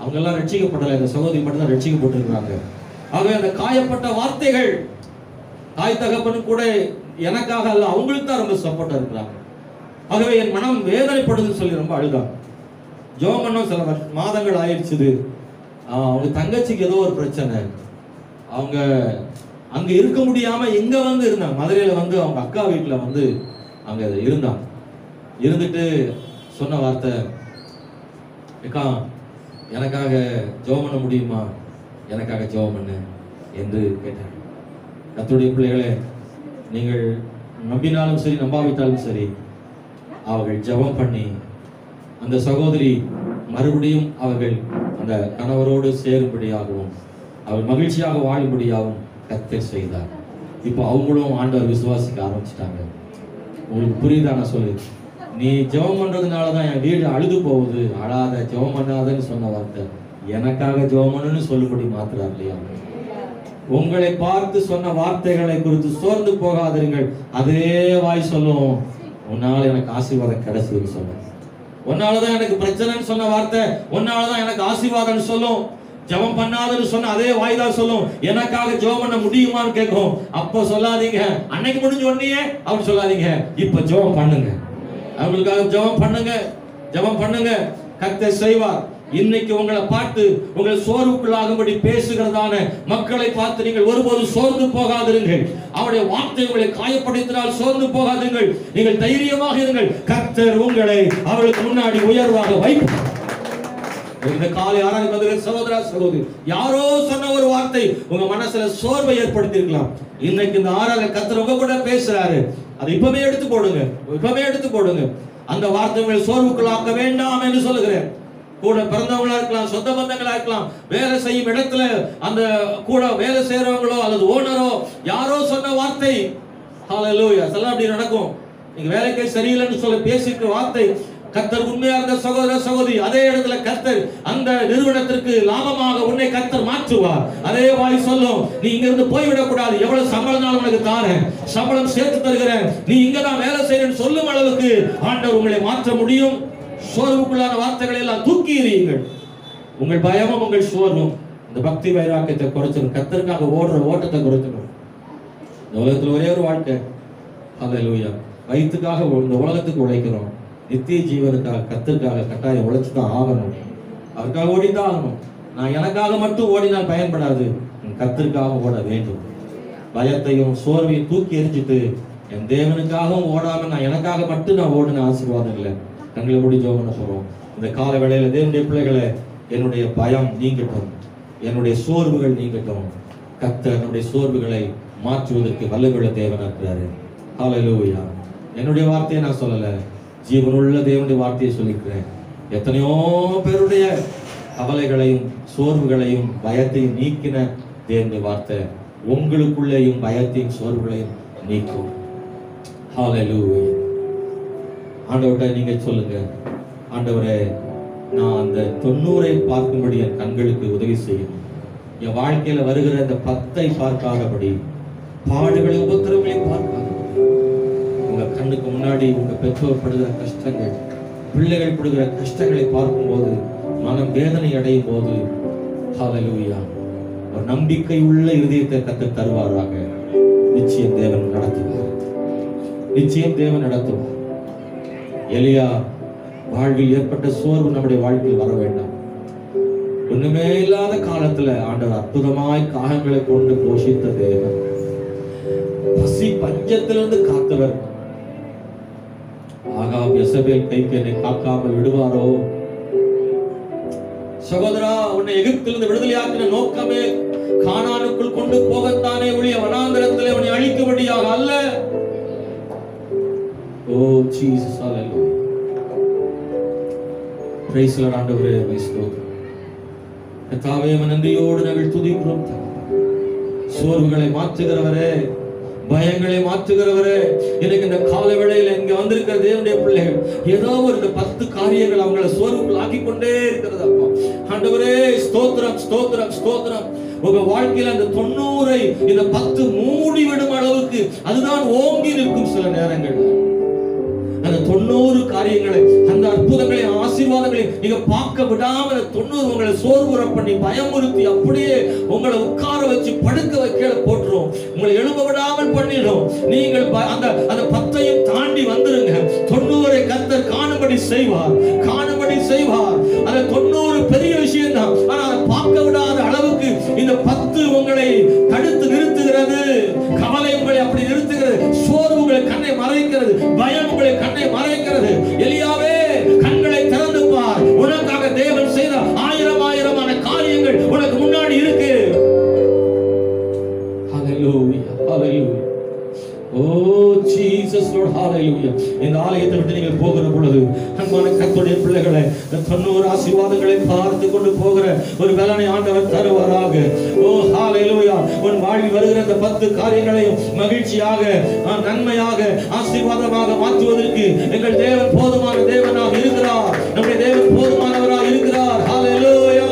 அவங்க எல்லாம் ரட்சிக்கப்படல, இந்த சகோதரி மட்டும் தான் ரட்சிக்கப்பட்டிருக்கிறாங்க. ஆகவே அந்த காயப்பட்ட வார்த்தைகள் தாய் தகப்பனு கூட எனக்காக அல்ல, அவங்களுக்கு தான் ரொம்ப சப்போர்ட்டா இருக்கிறாங்க. ஆகவே என் மனம் வேதனைப்படுதுன்னு சொல்லி ரொம்ப அழுதாங்க. ஜெபம் பண்ணோம். சில மாதங்கள் ஆயிடுச்சுது. அவங்க தங்கச்சிக்கு ஏதோ ஒரு பிரச்சனை, அவங்க அங்க இருக்க முடியாம இங்க வந்து இருந்தாங்க. மதுரையில வந்து அவங்க அக்கா வீட்டுல வந்து அங்க இருந்தாங்க. இருந்துட்டு சொன்ன வார்த்தை, அக்கா எனக்காக ஜெபம் பண்ண முடியுமா, எனக்காக ஜெபம் பண்ணு என்று கேட்டார். கர்த்தருடைய பிள்ளைகளே, நீங்கள் நம்பினாலும் சரி நம்பாவிட்டாலும் சரி, அவர்கள் ஜெபம் பண்ணி அந்த சகோதரி மறுபடியும் அவர்கள் அந்த கணவரோடு சேரும்படியாகவும் அவர்கள் மகிழ்ச்சியாக வாழும்படியாகவும் கர்த்தர் செய்தார். இப்போ அவங்களும் ஆண்டவர் விசுவாசிக்க ஆரம்பிச்சிட்டாங்க. உங்களுக்கு புரியுதா நான் சொல்லு? நீ ஜெபம் பண்றதுனாலதான் என் வீடு அழுது போகுது, அழாத, ஜெபம் பண்ணாதன்னு சொன்ன வார்த்தை எனக்காக ஜெபம் பண்ணுன்னு சொல்லும்படி மாத்துறார் இல்லையா? உங்களை பார்த்து சொன்ன வார்த்தைகளை குறித்து சோர்ந்து போகாதீர்கள். அதே வாய் சொல்லும், உன்னால எனக்கு ஆசீர்வாதம் கிடைச்சதுன்னு சொல்லும். உன்னாலதான் எனக்கு பிரச்சனைன்னு சொன்ன வார்த்தை உன்னாலதான் எனக்கு ஆசீர்வாதம் சொல்லும். ஜெபம் பண்ணாதன்னு சொன்ன அதே வாய்தான் சொல்லும், எனக்காக ஜெபம் பண்ண முடியுமான்னு கேட்கும். அப்போ சொல்லாதீங்க அன்னைக்கு முடிஞ்ச உடனே அப்படி சொல்லாதீங்க, இப்ப ஜெபம் பண்ணுங்க, அவங்களுக்காக ஜெபம் பண்ணுங்க. கர்த்தர் செய்வார். இன்னைக்கு உங்களை பார்த்து உங்கள் சோர்வுக்குள்ளாகும்படி பேசுகிறதான மக்களை பார்த்து நீங்கள் ஒருபோதும் சோர்ந்து போகாதீர்கள். அவருடைய வார்த்தை உங்களை காயப்படுத்தினால் சோர்ந்து போகாதீர்கள். நீங்கள் தைரியமாக இருங்கள். கர்த்தர் உங்களை அவர்களுக்கு முன்னாடி உயர்வாக வைப்பார். இந்த காலை ஆராய்ச்சி சகோதரா சகோதரி, யாரோ சொன்ன ஒரு வார்த்தை உங்க மனசுல சோர்வை ஏற்படுத்தி இருக்கலாம். இன்னைக்கு இந்த ஆராய்ச்சி கர்த்தர் உங்க கூட பேசுறாரு. அதை இப்பவே எடுத்து போடுங்க, இப்பவே எடுத்து போடுங்க. அந்த வார்த்தைகளை சோர்வுக்குள்ளாக்க வேண்டாம் என்று சொல்லுகிறேன். கூட பிறந்தவங்களா இருக்கலாம், சொந்த பந்தங்களா இருக்கலாம், வேலை செய்யும் இடத்துல அந்த கூட வேலை செய்யறவங்களோ அல்லது ஓனரோ யாரோ சொன்ன வார்த்தை, ஹல்லேலூயா, அதெல்லாம் அப்படி நடக்கும். நீங்க வேலைக்கே சரியில்லைன்னு சொல்ல பேசிட்டு வார்த்தை, கர்த்தர் உண்மையா இருந்த சகோதர சகோதரி, அதே இடத்துல கர்த்தர் அந்த நிறுவனத்திற்கு லாபமாக உன்னை கர்த்தர் மாற்றுவார். அதே வாய் சொல்லும், நீ இங்க இருந்து போய்விடக் கூடாது, எவ்வளவு சம்பளம்னாலும் உனக்கு தாரேன், சம்பளம் சேர்த்து தருகிறேன், நீ இங்க தான் வேலை செய்யணும்னு சொல்லும் அளவுக்கு ஆண்டவர் உங்களை மாற்ற முடியும். சோர்வுக்குள்ளான வார்த்தைகளை எல்லாம் தூக்கி எறியுங்கள். உங்கள் பயமும் உங்கள் சோர்வும் இந்த பக்தி வைராக்கியத்தை குறைச்சிடும். கர்த்தருக்காக ஓடுற ஓட்டத்தை குறைச்சிடும். இந்த உலகத்துல ஒரே ஒரு வாழ்க்கை, ஹல்லேலூயா. வயிற்றுக்காக இந்த உலகத்துக்கு உழைக்கிறோம், நித்திய ஜீவனுக்காக கர்த்தருக்காக கட்டாயம் உழைச்சுதான் ஆகணும். அவருக்காக ஓடிதான் ஆகணும். நான் எனக்காக மட்டும் ஓடினால் பயன்படாது, கர்த்தருக்காக ஓட வேண்டும். பயத்தையும் சோர்வையும் தூக்கி எரிஞ்சிட்டு என் தேவனுக்காகவும் ஓடாம நான் எனக்காக மட்டும் நான் ஓடுன ஆசீர்வாதம் இல்லை. கண்களை மூடி ஜெபம் பண்ண போறோம். இந்த கால வேளையில தேவனுடைய பிள்ளைகளை, என்னுடைய பயம் நீங்கட்டும், என்னுடைய சோர்வுகள் நீங்கட்டும். கர்த்தர் என்னுடைய சோர்வுகளை மாற்றுவதற்கு வல்லமையுள்ள தேவனா இருக்கிறாரு. ஹல்லேலூயா. என்னுடைய வார்த்தையை நான் சொல்லல, ஜீவனுள்ள தேவனுடைய வார்த்தையை சொல்லிக்கிறேன். எத்தனையோ பேருடைய கவலைகளையும் சோர்வுகளையும் பயத்தையும் நீக்கின தேவனுடைய வார்த்தை உங்களுக்குள்ளேயும் பயத்தையும் சோர்வுகளையும் நீக்கும். ஹல்லேலூயா. ஆண்டவர்கிட்ட நீங்க சொல்லுங்க, ஆண்டவரே, நான் அந்த 90 பார்க்கும்படி என் கண்களுக்கு உதவி செய்யும். என் வாழ்க்கையில வருகிற இந்த 10 பார்க்காதபடி, பாடுகளை உபத்திரவங்களை பார்க்காதபடி, உங்க கண்ணுக்கு முன்னாடி உங்க பெற்றோர் படுகிற கஷ்டங்கள், பிள்ளைகள் படுகிற கஷ்டங்களை பார்க்கும்போது மனம் வேதனை அடையும் போது, ஹல்லேலூயா, ஒரு நம்பிக்கை உள்ள இதயத்தை கர்த்தர் தருவாராக. நிச்சயம் தேவன் நடத்துவார், நிச்சயம் தேவன் நடத்துவார். எலியா வாழ்வில் ஏற்பட்ட சோர்வு நம்முடைய வாழ்க்கையில் வர வேண்டாம். ஒண்ணுமே இல்லாத காலத்துல ஆண்டவர் அற்புதமாய் காகங்களை கொண்டு போஷித்த தேவன், பசி பஞ்சத்திலிருந்து காத்தவர். ஆகாப் யெசபேல் கைக்கு என்னை காக்காமல் விடுவாரோ? சகோதரா, உன்னை எகிப்திலிருந்து விடுதலையாக்கின நோக்கமே கானானுக்குள் கொண்டு போகத்தானே ஒழிய வனாந்தரத்திலே உன்னை அழிக்கும்படியாக அல்ல. Oh Jesus, hallelujah. Praise the lord. ஆண்டவரே, ஸ்தோத்திரம். கர்த்தாவே, நன்றியோடு நாங்கள் துதிக்கிறோம். சோர்வுகளை மாற்றுகிறவரே, பயங்களை மாற்றுகிறவரே, எனக்கு இந்த கால வேளையில இங்க வந்திருக்கிற தேவனுடைய பிள்ளைகள் ஏதோ ஒரு 10 காரியங்கள் அவங்களை சோர்வுக்குள் ஆக்கிக் கொண்டே இருக்கிறது. அப்பா ஆண்டவரே, ஸ்தோத்திரம் ஸ்தோத்திரம் ஸ்தோத்திரம். உங்க வாழ்க்கையில அந்த 90 இந்த 10 மூடிவிடும் அளவுக்கு அதுதான் ஓங்கி நிற்கும். சில நேரங்கள் அந்த 90 காரியங்களை, அந்த அற்புதங்களை, ஆசீர்வாதங்களை நீங்க பார்க்க விடாம 90 உங்களை சோர்வுற பண்ணி பயமுறுத்தி அப்படியே உங்களை உட்கார வச்சு படுக்க வைக்க போட்டுரும், உங்களை எழும்ப விடாமல் பண்ணிடும். நீங்கள் அந்த 10ஐயும் தாண்டி வந்துருங்க. 90 கர்த்தர் காணும்படி செய்வார், காணும்படி செய்வார். அந்த 90 பெரிய விஷயம் தான், ஆனா அதை பார்க்க விடாத அளவுக்கு இந்த 10 உங்களை தடுத்து நிறுத்துகிறது. கவலை உங்களை அப்படி நிறுத்துகிறது, சோர்வு உங்களை கண்ணை மறைக்கிறது, பயம் உங்களை கண்ணை மறைக்கிறது. எலியாவே, கண்களை திறந்து பார், உனக்காக தேவன் செய்த ஆயிரமான காரியங்கள் உனக்கு முன்னாடி இருக்கு. ஹல்லேலூயா, ஹல்லேலூயா. ஓ ஜீசஸ் லார்ட், ஹல்லேலூயா. இந்த ஆலயத்தை விட்டு நீங்கள் போகிற பொழுது அன்பான கர்த்தருடைய பிள்ளைகளை 90 ஆசீர்வாதங்களை பார்த்து கொண்டு போகிற ஒரு பலனை ஆண்டவர் தருவாராக. ஓ ஹல்லேலூயா. உன் வாழ்வில் வருகிற இந்த 10 காரியங்களையும் மகிழ்ச்சியாக, நன்மையாக, ஆசீர்வாதமாக மாற்றுவதற்கு எங்கள் தேவன் போதுமான தேவனாக இருக்கிறார். நம்முடைய தேவன் போதுமானவராக இருக்கிறார். ஹல்லேலூயா.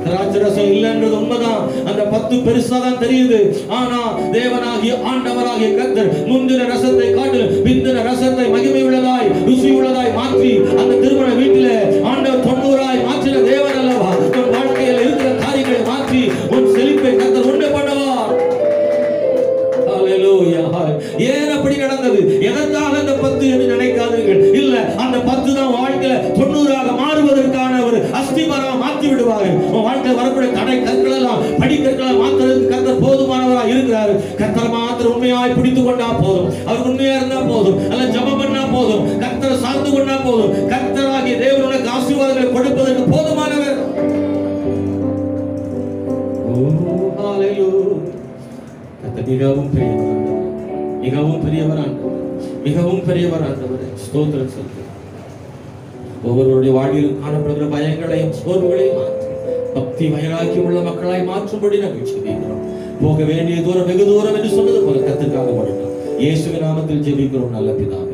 திராட்சரசம் இல்லைன்றது உண்மைதான். அந்த 10 பெருசா தான் தெரியுது. ஆனா தேவனாகிய ஆண்டவராகிய கர்த்தர் முந்தின ரசத்தை காட்டிலும் பிந்தின ரசத்தை மகிமை உள்ளதாய், ருசி உள்ளதாய் மாற்றி அந்த திருமண வீட்டிலே ஆண்டவர் 90 மாற்றின தேவன் அல்லவா? உன் வாழ்க்கையில் இருக்கிற காரியங்களை மாற்றி உன் செழிப்பை கர்த்தர் உண்டு பண்ணுவார். ஹல்லேலூயா. ஏன் அப்படி நடந்தது? எதற்காக அந்த 10 என்று நினைக்காதீர்கள். இல்ல, அந்த 10 தான் வாழ்க்கையில 90 மாறுவதற்கான ஒரு அஸ்திபாரம் மாற்றி விடுவார்கள். உன் வாழ்க்கையில் வரக்கூடிய தடை கற்கள் எல்லாம் படிக்கற்களை மாற்றுவதற்கு கர்த்தர் போதுமானவராக இருக்கிறார். கர்த்தர் மாத்திரம் உண்மையாய் பிடித்துக் கொண்டா போதும், அவர் உண்மையா இருந்தா போதும், அல்ல ஜெபம் பண்ணா போதும், கர்த்தரை சார்ந்து கொண்டா போதும். கர்த்தராகிய தேவன் உனக்கு ஆசீர்வாதங்களை கொடுப்பதற்கு போதும் கர்த்தர் மிகவும் பெரியவர், மிகவும் பெரியவர் ஆண்டவர், மிகவும் பெரியவர் ஆண்டவர். ஸ்தோத்திரம் சொல்கிறேன். ஒவ்வொருவருடைய வாழ்விலும் காணப்படுகிற பயங்களையும் சோர்வுகளையும் மாற்றி பக்தி வைராக்கியம் உள்ள மக்களாய் மாற்றும்படி நாங்கள் ஜெபிக்கிறோம். போக வேண்டிய தூரம் வெகு தூரம் என்று சொன்னது போல கர்த்தருக்காக மட்டும் இயேசுவின் நாமத்தில் ஜெபிக்கிறோம் நல்ல பிதாவே.